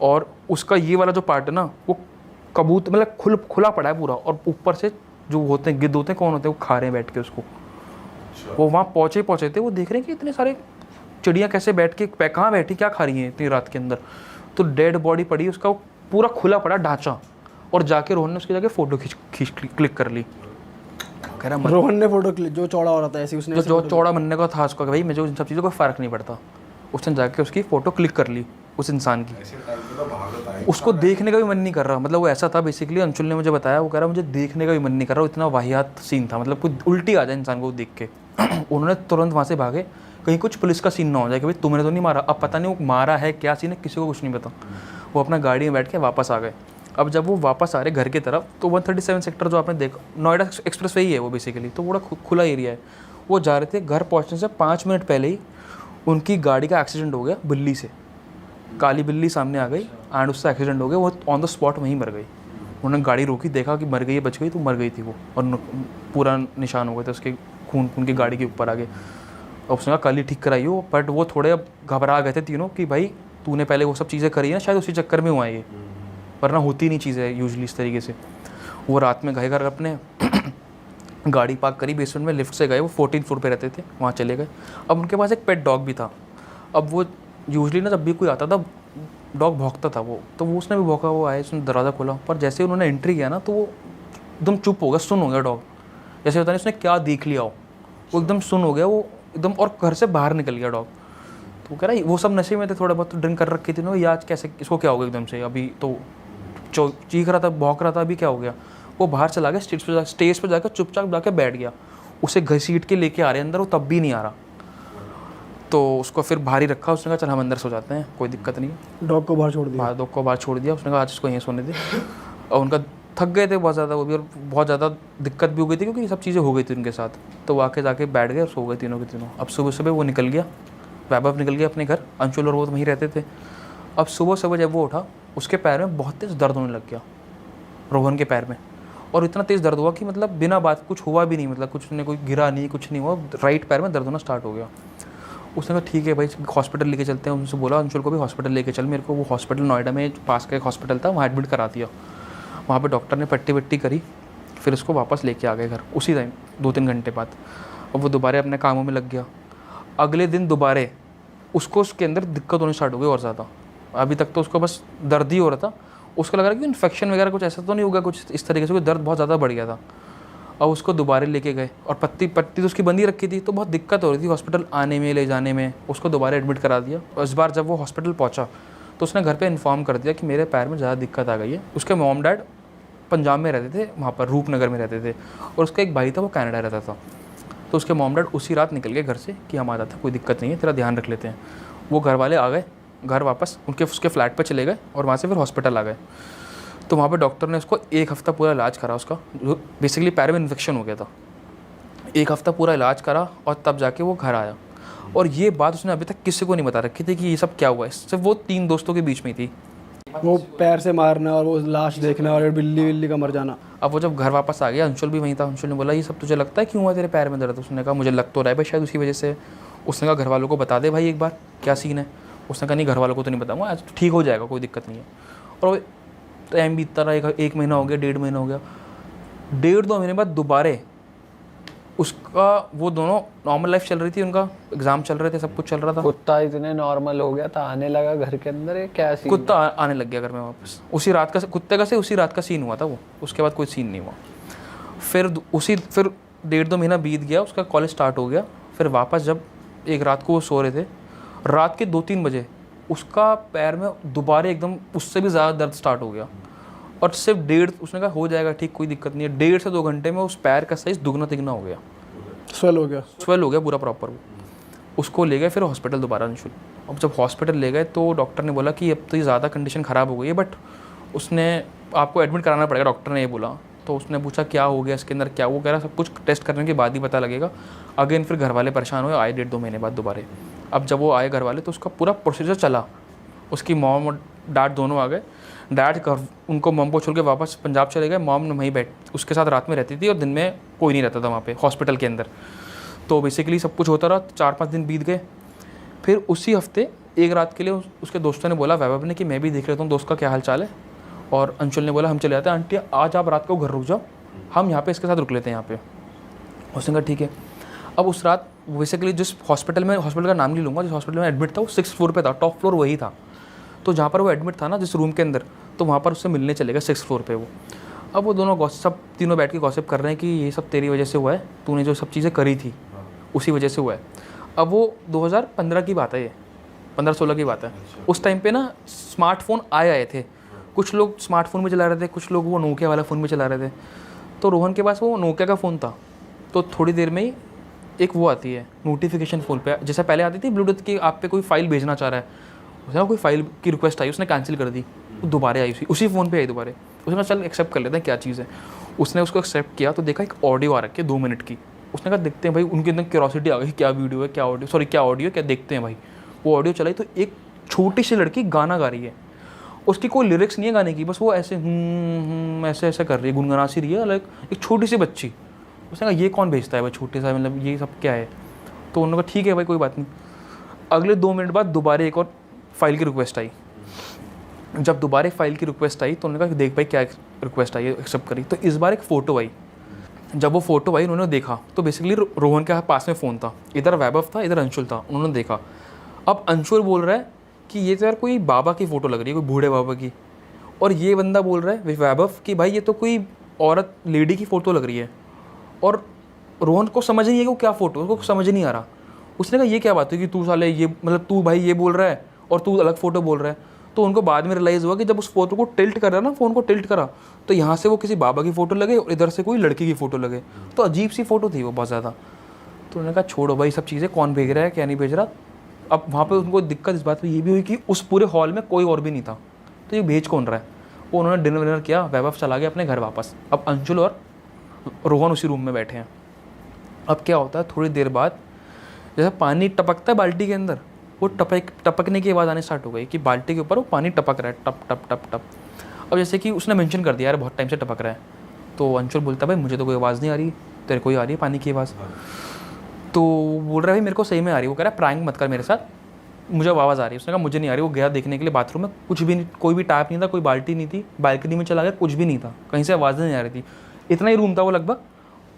और उसका ये वाला जो पार्ट है ना वो कबूत मतलब खुला पड़ा है पूरा, और ऊपर से जो होते हैं गिद्ध होते हैं, कौन होते हैं, वो खा रहे हैं बैठ के उसको। वो वहाँ पहुँचे थे, वो देख रहे हैं कि इतने सारे चिड़ियाँ कैसे बैठ के कहाँ बैठी, क्या खा रही हैं इतनी रात के अंदर। तो डेड बॉडी पड़ी, उसका पूरा खुला पड़ा ढांचा, और जाके रोहन ने उसकी जगह फ़ोटो क्लिक कर ली। कह रहा रोहन ने फोटो जो चौड़ा हो रहा था ऐसे उसने जो चौड़ा बनने का था उसका, भाई मुझे उन सब चीज़ों को फ़र्क नहीं पड़ता। उसने जाके उसकी फ़ोटो क्लिक कर ली उस इंसान की। उसको देखने का भी मन नहीं कर रहा, मतलब वो ऐसा था बेसिकली, अंशुल ने मुझे बताया, वो कह रहा मुझे देखने का भी मन नहीं कर रहा, इतना वाहियात सीन था, मतलब कुछ उल्टी आ जाए इंसान को देख के। उन्होंने तुरंत वहाँ से भागे, कहीं कुछ पुलिस का सीन ना हो जाए कि भाई तुमने तो नहीं मारा। अब पता नहीं वो मारा है, क्या सीन है, किसी को कुछ नहीं पता। वो अपना गाड़ी में बैठ के वापस आ गए। अब जब वो वापस आ रहे घर की तरफ, तो 137 सेक्टर जो आपने देखा, नोएडा एक्सप्रेस वे ही है वो बेसिकली, तो बड़ा खुला एरिया है। वो जा रहे थे, घर पहुँचने से 5 मिनट पहले ही उनकी गाड़ी का एक्सीडेंट हो गया बिल्ली से। काली बिल्ली सामने आ गई एंड उससे एक्सीडेंट हो गया। वो ऑन द स्पॉट वहीं मर गई। उन्होंने गाड़ी रोकी, देखा कि मर गई है, बच गई, तो मर गई थी वो, और पूरा निशान हो गए थे उसके, खून की गाड़ी के ऊपर आ गए। और उसने कहा कल ही ठीक कराई हो, बट वो थोड़े अब घबरा गए थे तीनों कि भाई तूने पहले वो सब चीज़ें करी है ना, शायद उसी चक्कर में हुआ है ये, वरना होती नहीं चीज़ें यूजुअली इस तरीके से। वो रात में गए घर अपने गाड़ी पार्क करी बेसमेंट में, लिफ्ट से गए, वो 14 फ्लोर पे रहते थे, वहाँ चले गए। अब उनके पास एक पेट डॉग भी था। अब वो यूजुअली ना जब भी कोई आता था डॉग भौंकता था वो, तो वो उसने भी भौंका, वो आए, उसने दरवाज़ा खोला, पर जैसे उन्होंने एंट्री किया ना तो वो एकदम चुप हो गया, सुन हो गया डॉग, जैसे पता नहीं उसने क्या देख लिया हो, वो एकदम सुन हो गया वो एकदम, और घर से बाहर निकल गया डॉग। तो कह रहा है वो सब नशे में थे, थोड़ा बहुत ड्रिंक कर रखी थी ना, ये आज कैसे, इसको क्या हो गया एकदम से, अभी तो चीख रहा था, भौंक रहा था, अभी क्या हो गया। वो बाहर चला गया, स्टेज पर जाकर चुपचाप जाकर बैठ गया। उसे घसीट के लेके आ रहे अंदर, वो तब भी नहीं आ रहा, तो उसको फिर बाहर ही रखा। उसने कहा चल हम अंदर सो जाते हैं, कोई दिक्कत नहीं है। डॉग को बाहर छोड़ दिया। डॉग को बाहर छोड़ दिया। उसने कहा आज इसको यहीं सोने दे। और उनका थक गए थे बहुत ज़्यादा वो भी, और बहुत ज़्यादा दिक्कत भी हो गई थी क्योंकि ये सब चीज़ें हो गई थी उनके साथ। तो वो आके जाके बैठ गए और सो गए तीनों के तीनों। अब सुबह वो निकल गया, वैभव निकल गया अपने घर, अंशुल और वो तो वहीं रहते थे। अब सुबह जब वो उठा, उसके पैर में बहुत तेज़ दर्द होने लग गया, रोहन के पैर में, और इतना तेज़ दर्द हुआ कि मतलब बिना बात कुछ हुआ भी नहीं, मतलब कुछ ने कोई गिरा नहीं, कुछ नहीं हुआ, राइट पैर में दर्द होना स्टार्ट हो गया। उसने कहा ठीक है भाई हॉस्पिटल लेके चलते हैं। उनसे बोला अंशुल को भी हॉस्पिटल लेके चल मेरे को। वो हॉस्पिटल नोएडा में पास का एक हॉस्पिटल था, वहाँ एडमिट करा दिया। वहाँ पे डॉक्टर ने पट्टी वट्टी करी, फिर उसको वापस लेके आ गए घर उसी टाइम 2-3 घंटे बाद। और वो दोबारा अपने कामों में लग गया। अगले दिन दोबारा उसको उसके अंदर दिक्कत होनी स्टार्ट हो गई और ज़्यादा। अभी तक तो उसको बस दर्द ही हो रहा था, उसको लग रहा कि इन्फेक्शन वगैरह कुछ ऐसा तो नहीं होगा, कुछ इस तरीके से, कोई दर्द बहुत ज़्यादा बढ़ गया था। और उसको दोबारा लेके गए, और पट्टी तो उसकी बंदी रखी थी, तो बहुत दिक्कत हो रही थी हॉस्पिटल आने में, ले जाने में। उसको दोबारा एडमिट करा दिया। और इस बार जब वो हॉस्पिटल पहुंचा तो उसने घर पे इन्फॉर्म कर दिया कि मेरे पैर में ज़्यादा दिक्कत आ गई है। उसके मॉम डैड पंजाब में रहते थे, वहाँ पर रूपनगर में रहते थे, और उसका एक भाई था वो कनाडा रहता था। तो उसके मॉम डैड उसी रात निकल गए घर से कि हम आ जाते हैं, कोई दिक्कत नहीं है, तेरा ध्यान रख लेते हैं। वो घर वाले आ गए घर वापस, उसके फ्लैट पर चले गए, और वहाँ से फिर हॉस्पिटल आ गए। तो वहाँ पे डॉक्टर ने उसको 1 हफ़्ता पूरा इलाज करा उसका, जो बेसिकली पैर में इन्फेक्शन हो गया था। 1 हफ़्ता पूरा इलाज करा और तब जाके वो घर आया। और ये बात उसने अभी तक किसी को नहीं बता रखी थी कि ये सब क्या हुआ है, सिर्फ वो 3 दोस्तों के बीच में थी। वो पैर से मारना और वो लाश देखना और बिल्ली का मर जाना। अब वो जब घर वापस आ गया, अंशुल भी वहीं था। अंशुल ने बोला ये सब तुझे लगता है क्यों हुआ तेरे पैर में दर्द? उसने कहा मुझे लग तो रहा है भाई शायद उसी वजह से। उसने कहा घर वालों को बता दे भाई एक बार क्या सीन है। उसने कहा नहीं घर वालों को तो नहीं बताऊँगा, आज ठीक हो जाएगा, कोई दिक्कत नहीं है। और टाइम बीतता रहा, 1 महीना हो गया, 1.5 महीना हो गया। 1.5-2 महीने बाद दोबारा उसका, वो दोनों नॉर्मल लाइफ चल रही थी, उनका एग्जाम चल रहे थे, सब कुछ चल रहा था। कुत्ता इतने नॉर्मल हो गया था, आने लगा घर के अंदर, ये क्या सीन? कुत्ता आने लग गया घर में वापस। उसी रात का कुत्ते का से उसी रात का सीन हुआ था वो, उसके बाद कोई सीन नहीं हुआ। फिर 1.5-2 महीना बीत गया, उसका कॉलेज स्टार्ट हो गया। फिर वापस जब एक रात को वो सो रहे थे, रात के 2-3 बजे उसका पैर में दोबारा एकदम उससे भी ज़्यादा दर्द स्टार्ट हो गया। और सिर्फ उसने कहा हो जाएगा ठीक, कोई दिक्कत नहीं है। 1.5 से 2 घंटे में उस पैर का साइज़ दुगना तिगना हो गया, स्वेल हो गया पूरा प्रॉपर। उसको ले गए फिर हॉस्पिटल दोबारा अंशुल। अब जब हॉस्पिटल ले गए तो डॉक्टर ने बोला कि अब तो ये ज़्यादा कंडीशन ख़राब हो गई है, बट उसने आपको एडमिट कराना पड़ेगा, डॉक्टर ने ये बोला। तो उसने पूछा क्या हो गया इसके अंदर, क्या वो कह रहा सब कुछ टेस्ट करने के बाद ही पता लगेगा। अगेन फिर घर वाले परेशान हुए, आए 1.5-2 महीने बाद दोबारा। अब जब वो आए घर वाले तो उसका पूरा प्रोसीजर चला। उसकी मॉम और डैड दोनों आ गए। डैड उनको मॉम को छोड़ के वापस पंजाब चले गए। मॉम वहीं उसके साथ रात में रहती थी और दिन में कोई नहीं रहता था वहाँ पे हॉस्पिटल के अंदर। तो बेसिकली सब कुछ होता रहा, 4-5 दिन बीत गए। फिर उसी हफ्ते एक रात के लिए उसके दोस्तों ने बोला वैभव ने कि मैं भी देख लेता हूँ दोस्त का क्या हाल चाल है। और अंशुल ने बोला हम चले जाते हैं, आंटी आज आप रात को घर रुक जाओ, हम यहाँ पे इसके साथ रुक लेते हैं यहाँ पे। उसने कहा ठीक है। अब उस रात बेसिकली जिस हॉस्पिटल में, हॉस्पिटल का नाम नहीं लूँगा, जिस हॉस्पिटल में एडमिट था वो 6th फ्लोर पे था, टॉप फ्लोर वही था। तो जहाँ पर वो एडमिट था ना जिस रूम के अंदर, तो वहाँ पर उससे मिलने चले गए 6th फ्लोर पे वो। अब वो दोनों सब तीनों बैठ के गॉसिप कर रहे हैं कि ये सब तेरी वजह से हुआ है, तूने जो सब चीज़ें करी थी उसी वजह से हुआ है। अब वो 2015 की बात है, ये 15-16 की बात है। उस टाइम पे ना स्मार्टफोन आए थे, कुछ लोग स्मार्टफोन में चला रहे थे, कुछ लोग वो नोकिया वाला फ़ोन में चला रहे थे। तो रोहन के पास वो नोकिया का फ़ोन था। तो थोड़ी देर में ही एक वो आती है नोटिफिकेशन फ़ोन पे, जैसे पहले आती थी ब्लूटूथ की, आप पे कोई फाइल भेजना चाह रहा है, उसने कोई फाइल की रिक्वेस्ट आई, उसने कैंसिल कर दी, वो दोबारा आई, उसी फ़ोन पे आई दोबारा। उसने कहा चल एक्सेप्ट कर लेते हैं क्या चीज़ है। उसने उसको एक्सेप्ट किया तो देखा एक ऑडियो आ रखी है 2 मिनट की। उसने कहा देखते हैं भाई, उनके अंदर क्यूरोसिटी आ गई क्या वीडियो है, क्या ऑडियो, सॉरी क्या ऑडियो क्या देखते हैं भाई। वो ऑडियो चलाई तो एक छोटी सी लड़की गाना गा रही है, उसकी कोई लिरिक्स नहीं है गाने की, बस वो ऐसे ऐसे ऐसे कर रही है, गुनगुना सी रही है, लाइक एक छोटी सी बच्ची। उसने कहा ये कौन भेजता है भाई छोटे सा, मतलब ये सब क्या है। तो उन्होंने कहा ठीक है भाई कोई बात नहीं। अगले 2 मिनट बाद दोबारा एक और फाइल की रिक्वेस्ट आई। जब दोबारा एक फाइल की रिक्वेस्ट आई तो उन्होंने कहा देख भाई क्या रिक्वेस्ट आई है, एक्सेप्ट करी। तो इस बार एक फ़ोटो आई। जब वो फ़ोटो आई उन्होंने देखा तो बेसिकली रोहन के पास में फ़ोन था, इधर वैभव था, इधर अंशुल था। उन्होंने देखा, अब अंशुल बोल रहा है कि ये तो यार कोई बाबा की फ़ोटो लग रही है, कोई बूढ़े बाबा की। और ये बंदा बोल रहा है वैभव कि भाई ये तो कोई औरत लेडी की फ़ोटो लग रही है। और रोहन को समझ नहीं है कि वो क्या फ़ोटो, उसको समझ नहीं आ रहा। उसने कहा ये क्या बात है कि तू साले ये, मतलब तू भाई ये बोल रहा है और तू अलग फ़ोटो बोल रहा है। तो उनको बाद में रियलाइज़ हुआ कि जब उस फोटो को टिल्ट करा ना, फ़ोन को टिल्ट करा, तो यहाँ से वो किसी बाबा की फ़ोटो लगे और इधर से कोई लड़की की फ़ोटो लगे। तो अजीब सी फ़ोटो थी वो बहुत ज़्यादा। तो उन्होंने कहा छोड़ो भाई सब चीज़ें, कौन भेज रहा है क्या नहीं भेज रहा। अब वहाँ पे उनको दिक्कत इस बात पे ये भी हुई कि उस पूरे हॉल में कोई और भी नहीं था, तो ये भेज कौन रहा है। वो उन्होंने डिनर विनर किया, वैभव चला गया अपने घर वापस। अब अंशुल और रोहन उसी रूम में बैठे हैं। अब क्या होता है, थोड़ी देर बाद जैसे पानी टपकता है बाल्टी के अंदर, वो टपकने की आवाज़ आने स्टार्ट हो गई कि बाल्टी के ऊपर वो पानी टपक रहा है, टप टप टप टप। अब जैसे कि उसने मेंशन कर दिया यार बहुत टाइम से टपक रहा है। तो अंशुल बोलता है भाई मुझे तो कोई आवाज़ नहीं आ रही, तेरे को ही आ रही है पानी की आवाज़। तो बोल रहा है भाई मेरे को सही में आ रही है। वो कह रहा है प्रैंक मत कर मेरे साथ, मुझे आवाज़ आ रही है। उसने कहा मुझे नहीं आ रही। वो गया देखने के लिए बाथरूम में, कुछ भी नहीं, कोई भी टैप नहीं था, कोई बाल्टी नहीं थी। बालकनी में चला गया, कुछ भी नहीं था, कहीं से आवाज़ नहीं आ रही थी। इतना ही रूम था वो लगभग,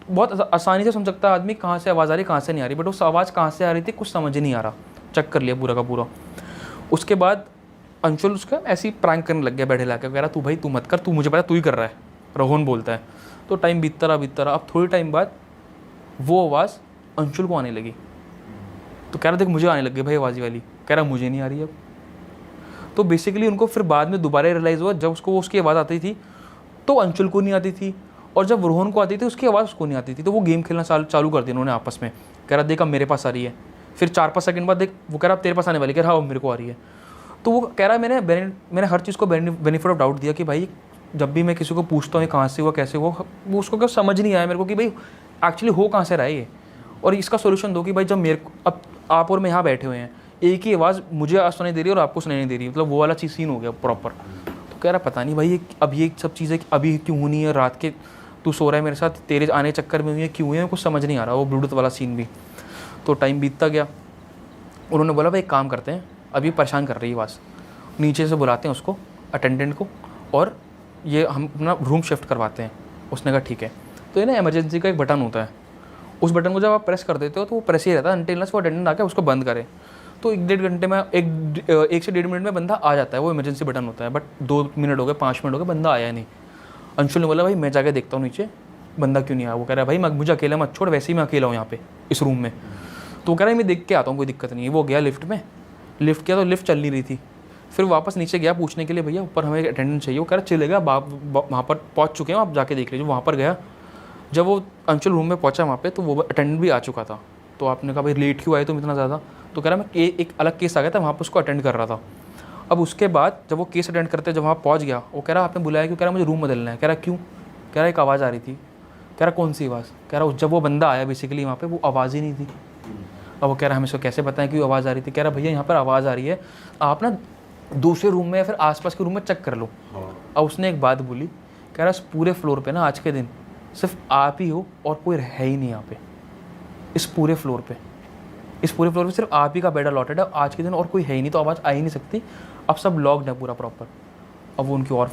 बहुत आसानी से समझ सकता है आदमी कहाँ से आवाज़ आ रही कहाँ से नहीं आ रही। बट उस आवाज़ कहाँ से आ रही थी कुछ समझ ही नहीं आ रहा। चेक कर लिया पूरा का पूरा। उसके बाद अंशुल उसका ऐसी प्रैंक करने लग गया बैठे लाके, कह रहा तू भाई तू मत कर, तू मुझे पता तू ही कर रहा है, रोहन बोलता है। तो टाइम बीतता रहा। अब थोड़ी टाइम बाद वो आवाज़ अंशुल को आने लगी। तो कह रहा देख मुझे आने लग गई भाई आवाज़ वाली। कह रहा मुझे नहीं आ रही अब। तो बेसिकली उनको फिर बाद में दोबारा रियलाइज़ हुआ, जब उसको उसकी आवाज़ आती थी तो अंशुल को नहीं आती थी, और जब रोहन को आती थी उसकी आवाज़ उसको नहीं आती थी। तो वो गेम खेलना चालू कर दिया उन्होंने आपस में। कह रहा देख अब मेरे पास आ रही है। फिर 4-5 सेकंड बाद देख वो कह रहा तेरे पास आने वाली, कह रहा हाँ मेरे को आ रही है। तो वो कह रहा मैंने हर चीज़ को बेनिफिट ऑफ डाउट दिया कि भाई जब भी मैं किसी को पूछता हूँ कहाँ से हुआ कैसे हुआ, वो उसको क्या समझ नहीं आया मेरे को कि भाई एक्चुअली हो कहाँ से रहा है ये, और इसका सोल्यूशन दो कि भाई जब मेरे को अब आप और मैं यहाँ बैठे हुए हैं, एक ही आवाज़ मुझे सुनाई दे रही है और आपको सुनाई नहीं दे रही, मतलब वो वाला चीज़ सीन हो गया प्रॉपर। तो कह रहा पता नहीं भाई ये सब चीज़ें अभी क्यों होनी है, रात के तू सो रहा है मेरे साथ, तेरे आने चक्कर में हुई है क्यों हुई है, कुछ समझ नहीं आ रहा। वो ब्लूटूथ वाला सीन भी। तो टाइम बीतता गया। उन्होंने बोला भाई एक काम करते हैं, अभी परेशान कर रही है आवाज़, नीचे से बुलाते हैं उसको अटेंडेंट को और ये हम अपना रूम शिफ्ट करवाते हैं। उसने कहा ठीक है। तो ये ना इमरजेंसी का एक बटन होता है, उस बटन को जब आप प्रेस कर देते हो तो वो प्रेस ही रहता है अनटिल वो अटेंडेंट आके उसको बंद करे। तो 1-1.5 घंटे में 1 से 1.5 मिनट में बंदा आ जाता है। वो इमरजेंसी बटन होता है। बट 2 मिनट हो गए, 5 मिनट हो गए, बंदा आया नहीं। अंशुल ने बोला भाई मैं जाके देखता हूँ नीचे बंदा क्यों नहीं आया। वो कह रहा है भाई मुझे अकेला मत छोड़, वैसे ही मैं अकेला हूँ यहाँ पे इस रूम में। तो वो कह रहा है मैं देख के आता हूँ, कोई दिक्कत नहीं है। वो गया लिफ्ट में, लिफ्ट किया तो लिफ्ट चल नहीं रही थी। फिर वापस नीचे गया पूछने के लिए भैया ऊपर हमें अटेंडेंट चाहिए। वो कह रहा चलेगा, वहाँ पर पहुँच चुके हैं, आप जाके देख लीजिए। वहाँ पर गया, जब वो अंशुल रूम में पहुँचा वहाँ पे तो वो अटेंडेंट भी आ चुका था। तो आपने कहा भाई लेट क्यों आए तुम इतना ज़्यादा? तो कह रहा मैं एक अलग केस आ गया था, वहाँ पर उसको अटेंड कर रहा था। अब उसके बाद जब वो केस अटेंड करते जब वहाँ पहुँच गया, वो कह रहा आपने बुलाया क्यों? कह रहा मुझे रूम बदलना है। कह रहा क्यों? कह रहा एक आवाज़ आ रही थी। कह रहा कौन सी आवाज़? कह रहा जब वो बंदा आया बेसिकली वहाँ पे वो आवाज़ ही नहीं थी। अब वो कह रहा हमें इसको कैसे बताएं कि आवाज़ आ रही थी? कह रहा भैया यहाँ पर आवाज़ आ रही है, आप ना दूसरे रूम में या फिर आसपास के रूम में चेक कर लो। अब उसने एक बात बोली, कह रहा इस पूरे फ्लोर पे ना आज के दिन सिर्फ आप ही हो और कोई है ही नहीं यहाँ पे। इस पूरे फ्लोर पे सिर्फ आप ही का बेड अलॉटेड है आज के दिन, और कोई है ही नहीं, तो आवाज़ आ ही नहीं सकती। अब सब लॉक्ड है पूरा प्रॉपर। अब वो उनकी और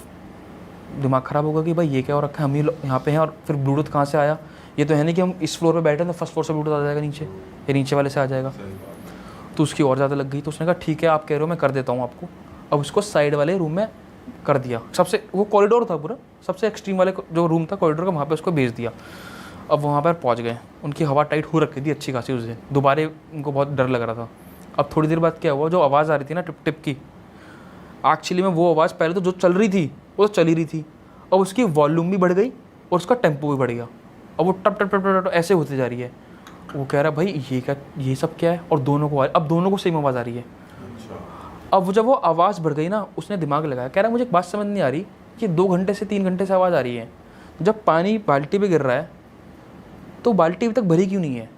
दिमाग ख़राब होगा कि भाई ये क्या हो रखा है, हम ही यहाँ पे हैं और फिर ब्लूटूथ कहाँ से आया? ये तो है नहीं कि हम इस फ्लोर पे बैठे हैं तो फर्स्ट फ्लोर से ब्लूटूथ आ जाएगा नीचे, या नीचे वाले से आ जाएगा। तो उसकी और ज़्यादा लग गई। तो उसने कहा ठीक है आप कह रहे हो मैं कर देता हूँ आपको। अब उसको साइड वाले रूम में कर दिया, सबसे वो कॉरिडोर था पूरा, सबसे एक्सट्रीम वाले जो रूम था कॉरिडोर का, वहाँ पे उसको भेज दिया। अब वहाँ पर पहुँच गए, उनकी हवा टाइट हो रखी थी अच्छी खासी उस दिन, दोबारा उनको बहुत डर लग रहा था। अब थोड़ी देर बाद क्या हुआ, जो आवाज़ आ रही थी ना टिप टिप की, एक्चुअली में वो आवाज़ पहले तो जो चल रही थी वो तो चल ही रही थी, अब उसकी वॉल्यूम भी बढ़ गई और उसका टेम्पो भी बढ़ गया। अब वो टप टप टप टप ऐसे होती जा रही है। वो कह रहा है भाई ये क्या, ये सब क्या है? और दोनों को अब दोनों को सेम आवाज़ आ रही है। अब जब वो आवाज़ बढ़ गई ना, उसने दिमाग लगाया, कह रहा मुझे एक बात समझ नहीं आ रही कि 2 घंटे से 3 घंटे से आवाज़ आ रही है, जब पानी बाल्टी पे गिर रहा है तो बाल्टी अभी तक भरी क्यों नहीं है?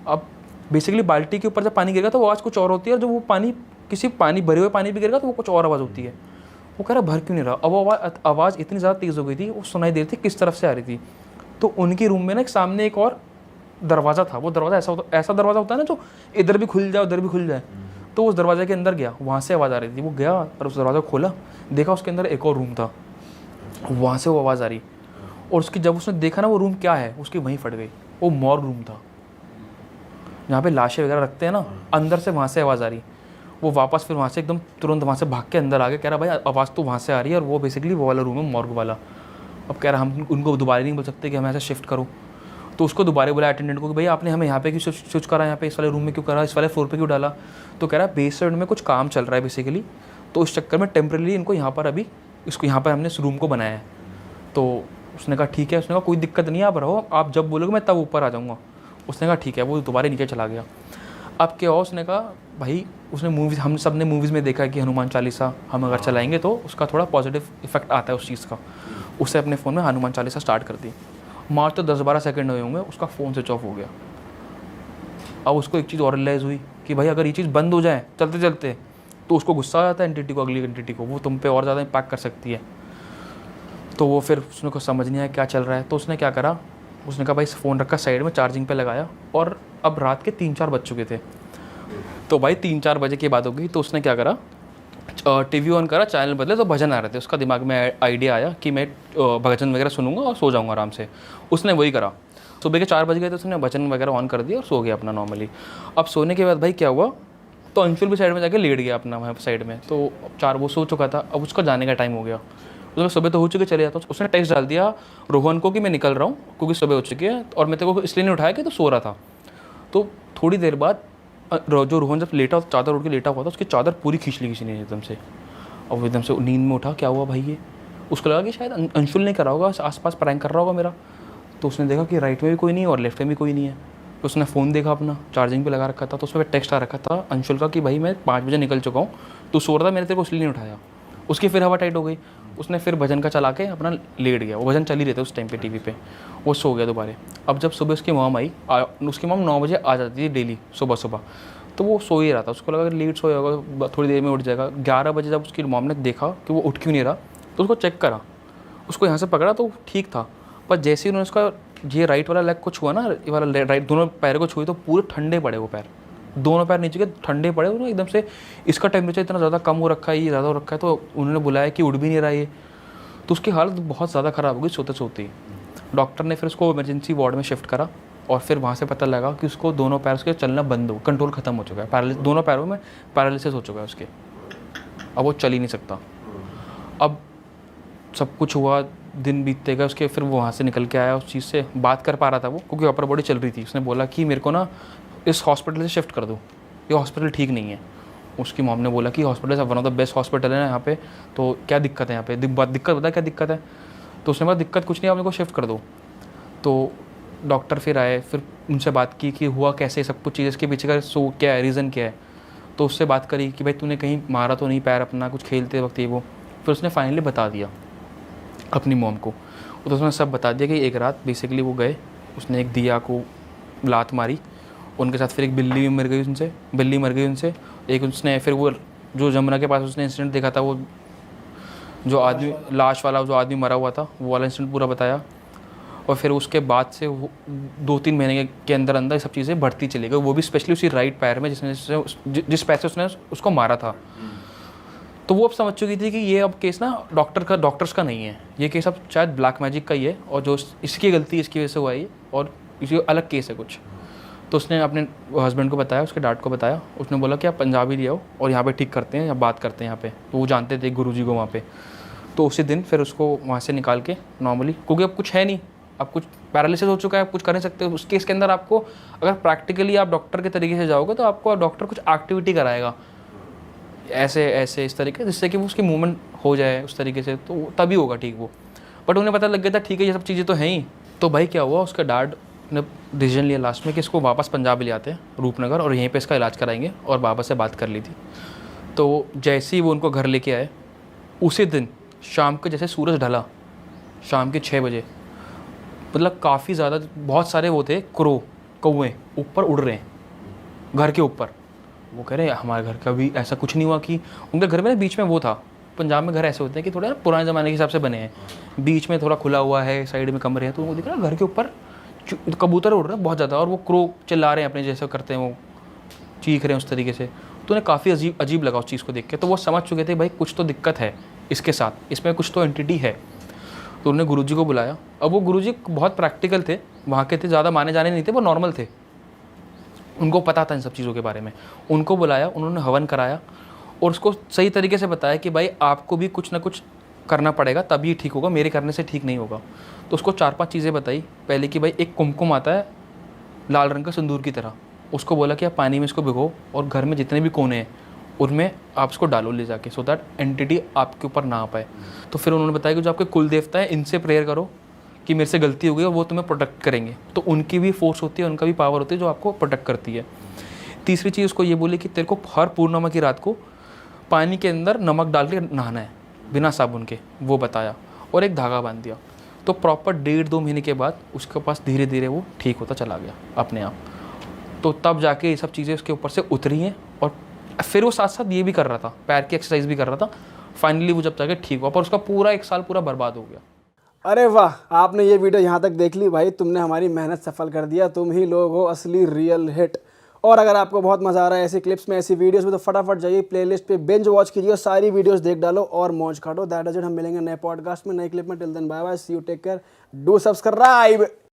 अब बेसिकली बाल्टी के ऊपर जब पानी गिरेगा तो आवाज़ कुछ और होती है, और जब वो पानी किसी पानी भरे हुए पानी पे गिरेगा तो वो कुछ और आवाज़ होती है। वो कह रहा भर क्यों नहीं रहा? अब वो आवाज़ इतनी ज़्यादा तेज़ हो गई थी, वो सुनाई दे रही थी किस तरफ से आ रही थी। तो उनके रूम में ना एक सामने एक और दरवाज़ा था, वो दरवाज़ा ऐसा दरवाज़ा होता है ना जो इधर भी खुल जाए उधर भी खुल जाए। तो उस दरवाजे के अंदर गया, वहाँ से आवाज़ आ रही थी। वो गया और उस दरवाज़ा खोला, देखा उसके अंदर एक और रूम था, वहाँ से वो आवाज़ आ रही। और उसकी जब उसने देखा ना वो रूम क्या है, उसकी वहीं फट गई। वो मॉर्ग रूम था, जहाँ पे लाशें वगैरह रखते हैं ना, अंदर से वहाँ से आवाज़ आ रही। वो वापस फिर वहाँ से एकदम तुरंत वहाँ से भाग के अंदर आ गया। कह रहा भाई आवाज़ तो वहाँ से आ रही है, और वो बेसिकली वो वाला रूम है मॉर्ग वाला। अब कह रहा हम उनको दोबारा नहीं बोल सकते कि हमें ऐसा शिफ्ट करो। तो उसको दोबारा बोला अटेंडेंट को कि भाई आपने हमें यहाँ पे क्यों स्विच करा, यहाँ पे इस वाले रूम में क्यों करा, इस वाले फ्लोर पे क्यों डाला? तो कह रहा बेसमेंट में कुछ काम चल रहा है बेसिकली, तो इस चक्कर में टेम्परेरी इनको यहाँ पर अभी इसको यहाँ पर हमने इस रूम को बनाया है। तो उसने कहा ठीक है। उसने कहा कोई दिक्कत नहीं, आप रहो, आप जब बोलोगे मैं तब ऊपर आ जाऊँगा। उसने कहा ठीक है। वो दोबारा नीचे चला गया। अब क्या हुआ, उसने कहा भाई उसने मूवीज़, हम सब ने मूवीज़ में देखा है कि हनुमान चालीसा हम अगर चलाएंगे तो उसका थोड़ा पॉजिटिव इफेक्ट आता है उस चीज़ का। उससे अपने फ़ोन में हनुमान चालीसा स्टार्ट कर दी। मात्र 10-12 सेकंड हुए होंगे, उसका फ़ोन स्विच ऑफ हो गया। अब उसको एक चीज़ और रियलाइज़ हुई कि भाई अगर ये चीज़ बंद हो जाए चलते चलते तो उसको गुस्सा आ जाता है एंटिटी को, अगली एंटिटी को, वो तुम पे और ज़्यादा इम्पैक्ट कर सकती है। तो वो फिर उसने को समझ नहीं आया क्या चल रहा है। तो उसने क्या करा, उसने कहा भाई फ़ोन रखा साइड में, चार्जिंग पे लगाया, और अब रात के 3-4 बज चुके थे। तो भाई 3-4 बजे की बात होगी। तो उसने क्या करा, टीवी ऑन करा, चैनल बदले तो भजन आ रहे थे। उसका दिमाग में आइडिया आया कि मैं भजन वगैरह सुनूंगा और सो जाऊंगा आराम से। उसने वही करा। सुबह के 4 बज गए तो उसने भजन वगैरह ऑन कर दिया और सो गया अपना नॉर्मली। अब सोने के बाद भाई क्या हुआ, तो अंशुल भी साइड में जाके लेट गया अपना वहाँ साइड में। तो 4 वो सो चुका था, अब उसका जाने का टाइम हो गया। उसका सुबह तो हो चुके चले जाता। उसने टेक्स्ट डाल दिया रोहन को कि मैं निकल रहा हूँ क्योंकि सुबह हो चुकी है, और मैं तेरे को इसलिए नहीं उठाया कि तो सो रहा था। तो थोड़ी देर बाद जो रोहन जब लेटा, चादर उड़ के लेटा हुआ था, उसकी चादर पूरी खींच ली किसी ने एकदम से। और वो एकदम से नींद में उठा, क्या हुआ भाई ये? उसको लगा कि शायद अंशुल ने करा होगा, आसपास प्रैंक कर रहा होगा मेरा। तो उसने देखा कि राइट में भी कोई नहीं है और लेफ्ट में भी कोई नहीं है। तो उसने फ़ोन देखा अपना, चार्जिंग पे लगा रखा था, तो उसमें टेक्स्ट आ रखा था अंशुल का कि भाई मैं 5 बजे निकल चुका हूँ, तू सो रहा था, मैंने तेरे को इसलिए नहीं उठाया। उसकी फिर हवा टाइट हो गई। उसने फिर भजन का चला के अपना लेट गया। वो भजन चल ही रहते उस टाइम पे टीवी पे। वो सो गया दोबारा। अब जब सुबह उसकी मॉम आई, उसकी मॉम 9 बजे आ जाती थी डेली सुबह। तो वो सो ही रहा था। उसको लगा कि लेट सोया होगा, थोड़ी देर में उठ जाएगा। 11 बजे जब उसकी मॉम ने देखा कि वो उठ क्यों नहीं रहा, तो उसको चेक करा, उसको यहाँ से पकड़ा तो ठीक था। पर जैसे ही उन्होंने उसका ये राइट वाला लेग को छुआ ना, ये वाला राइट दोनों पैर को छुए, तो पूरे ठंडे पड़े वो पैर, दोनों पैर नीचे के ठंडे पड़े। और एकदम से इसका टेम्परेचर इतना ज़्यादा कम हो रखा है, ये ज़्यादा हो रखा है। तो उन्होंने बुलाया कि उठ भी नहीं रहा ये। तो उसकी हालत बहुत ज़्यादा ख़राब हो गई सोते सोते ही। डॉक्टर ने फिर उसको इमरजेंसी वार्ड में शिफ्ट करा, और फिर वहाँ से पता लगा कि उसको दोनों पैर उसके चलना बंद हो, कंट्रोल ख़त्म हो चुका है, दोनों पैरों में पैरालिसिस हो चुका है उसके। अब वो चल ही नहीं सकता। अब सब कुछ हुआ, दिन बीतते गए उसके, फिर वो वहाँ से निकल के आया। उस चीज़ से बात कर पा रहा था वो, क्योंकि अपर बॉडी चल रही थी। उसने बोला कि मेरे को ना इस हॉस्पिटल से शिफ्ट कर दो, ये हॉस्पिटल ठीक नहीं है। उसकी मॉम ने बोला कि hospital one of the best hospital है ना यहाँ पे, तो क्या दिक्कत है यहाँ पे? दिक्कत बता क्या दिक्कत है? तो उसने बोला दिक्कत कुछ नहीं, आप मेरे को शिफ्ट कर दो। तो डॉक्टर फिर आए, फिर उनसे बात की कि हुआ कैसे सब कुछ चीज़, इसके पीछे का सो क्या है, रीज़न क्या है। तो उससे बात करी कि भाई तूने कहीं मारा तो नहीं पैर अपना कुछ खेलते वक्त, ये वो। फिर उसने फाइनली बता दिया अपनी मॉम को। तो उसने सब बता दिया कि एक रात बेसिकली वो गए, उसने एक दिया को लात मारी, उनके साथ फिर एक बिल्ली भी मर गई उनसे। एक उसने फिर वो जो जमुना के पास उसने इंसिडेंट देखा था, वो जो आदमी लाश वाला जो आदमी मरा हुआ था, वो वाला इंसिडेंट पूरा बताया। और फिर उसके बाद से वो 2-3 महीने के अंदर अंदर ये सब चीज़ें बढ़ती चली गई, वो भी स्पेशली उसी राइट पैर में जिस पैर से उसने उसको मारा था। तो वो अब समझ चुकी थी कि ये अब केस ना डॉक्टर्स का नहीं है, ये केस अब शायद ब्लैक मैजिक का ही है, और जो इसकी गलती इसकी वजह से हुआ है, और इसी अलग केस है कुछ। तो उसने अपने हस्बैंड को बताया, उसके डैड को बताया। उसने बोला कि आप पंजाबी ले आओ और यहाँ पे ठीक करते हैं या बात करते हैं यहाँ पे। तो वो जानते थे गुरुजी को वहाँ पे। तो उसी दिन फिर उसको वहाँ से निकाल के नॉर्मली, क्योंकि अब कुछ है नहीं, अब कुछ पैरालिसिस हो चुका है, आप कुछ कर नहीं सकते। उस केस के अंदर आपको अगर प्रैक्टिकली आप डॉक्टर के तरीके से जाओगे तो आपको डॉक्टर कुछ एक्टिविटी कराएगा ऐसे इस तरीके, जिससे कि वो उसकी मूवमेंट हो जाए उस तरीके से, तो तभी होगा ठीक वो। बट उन्हें पता लग गया था ठीक है ये सब चीज़ें तो हैं ही। तो भाई क्या हुआ, उसका डैड ने डिसीजन लिया लास्ट में कि इसको वापस पंजाब ले आते हैं रूपनगर, और यहीं पे इसका इलाज कराएंगे, और बाबा से बात कर ली थी। तो जैसे ही वो उनको घर लेके आए, उसी दिन शाम को जैसे सूरज ढला, शाम के 6 बजे, मतलब काफ़ी ज़्यादा बहुत सारे वो थे कौवे ऊपर उड़ रहे हैं घर के ऊपर। वो कह रहे हैं हमारे घर का भी ऐसा कुछ नहीं हुआ कि उनके घर में ना बीच में वो था, पंजाब में घर ऐसे होते हैं कि थोड़ा ना पुराने ज़माने के हिसाब से बने हैं, बीच में थोड़ा खुला हुआ है, साइड में कमरे हैं। तो वो दिख रहा है घर के ऊपर कबूतर उड़ रहे हैं बहुत ज़्यादा, और वो क्रो चिल्ला रहे हैं अपने जैसे करते हैं, वो चीख रहे हैं उस तरीके से। तो उन्हें काफ़ी अजीब लगा उस चीज़ को देख के। तो वो समझ चुके थे भाई कुछ तो दिक्कत है इसके साथ, इसमें कुछ तो एंटिटी है। तो उन्होंने गुरुजी को बुलाया। अब वो गुरुजी बहुत प्रैक्टिकल थे, वहाँ के थे, ज़्यादा माने जाने नहीं थे, वो नॉर्मल थे, उनको पता था इन सब चीज़ों के बारे में। उनको बुलाया, उन्होंने हवन कराया और उसको सही तरीके से बताया कि भाई आपको भी कुछ ना कुछ करना पड़ेगा तभी ठीक होगा, मेरे करने से ठीक नहीं होगा। तो उसको 4-5 चीज़ें बताई। पहले कि भाई एक कुमकुम आता है लाल रंग का सिंदूर की तरह, उसको बोला कि आप पानी में इसको भिगो और घर में जितने भी कोने हैं उनमें आप इसको डालो ले जाके, सो दैट एंटिटी आपके ऊपर ना आ पाए। तो फिर उन्होंने बताया कि जो आपके कुल देवता है इनसे प्रेयर करो कि मेरे से गलती हो गई और वो तुम्हें प्रोटेक्ट करेंगे। तो उनकी भी फोर्स होती है, उनका भी पावर होती है जो आपको प्रोटेक्ट करती है। तीसरी चीज़ उसको ये बोली कि तेरे को हर पूर्णिमा की रात को पानी के अंदर नमक डाल के नहाना है बिना साबुन के, वो बताया, और एक धागा बांध दिया। तो प्रॉपर 1.5-2 महीने के बाद उसके पास धीरे धीरे वो ठीक होता चला गया अपने आप। तो तब जाके ये सब चीज़ें उसके ऊपर से उतरी हैं, और फिर वो साथ साथ ये भी कर रहा था, पैर की एक्सरसाइज भी कर रहा था। फाइनली वो जब जाके ठीक हुआ, पर उसका पूरा 1 साल पूरा बर्बाद हो गया। अरे वाह, आपने ये वीडियो यहाँ तक देख ली भाई, तुमने हमारी मेहनत सफल कर दिया। तुम ही लोग हो असली रियल हिट। और अगर आपको बहुत मजा आ रहा है ऐसी क्लिप्स में, ऐसी वीडियोस में, तो फटाफट जाइए प्लेलिस्ट पे बिंज वॉच कीजिए, सारी वीडियोस देख डालो और मौज काटो। That is it. हम मिलेंगे नए पॉडकास्ट में, नए क्लिप में। Till then bye bye, see you, take care, do subscribe.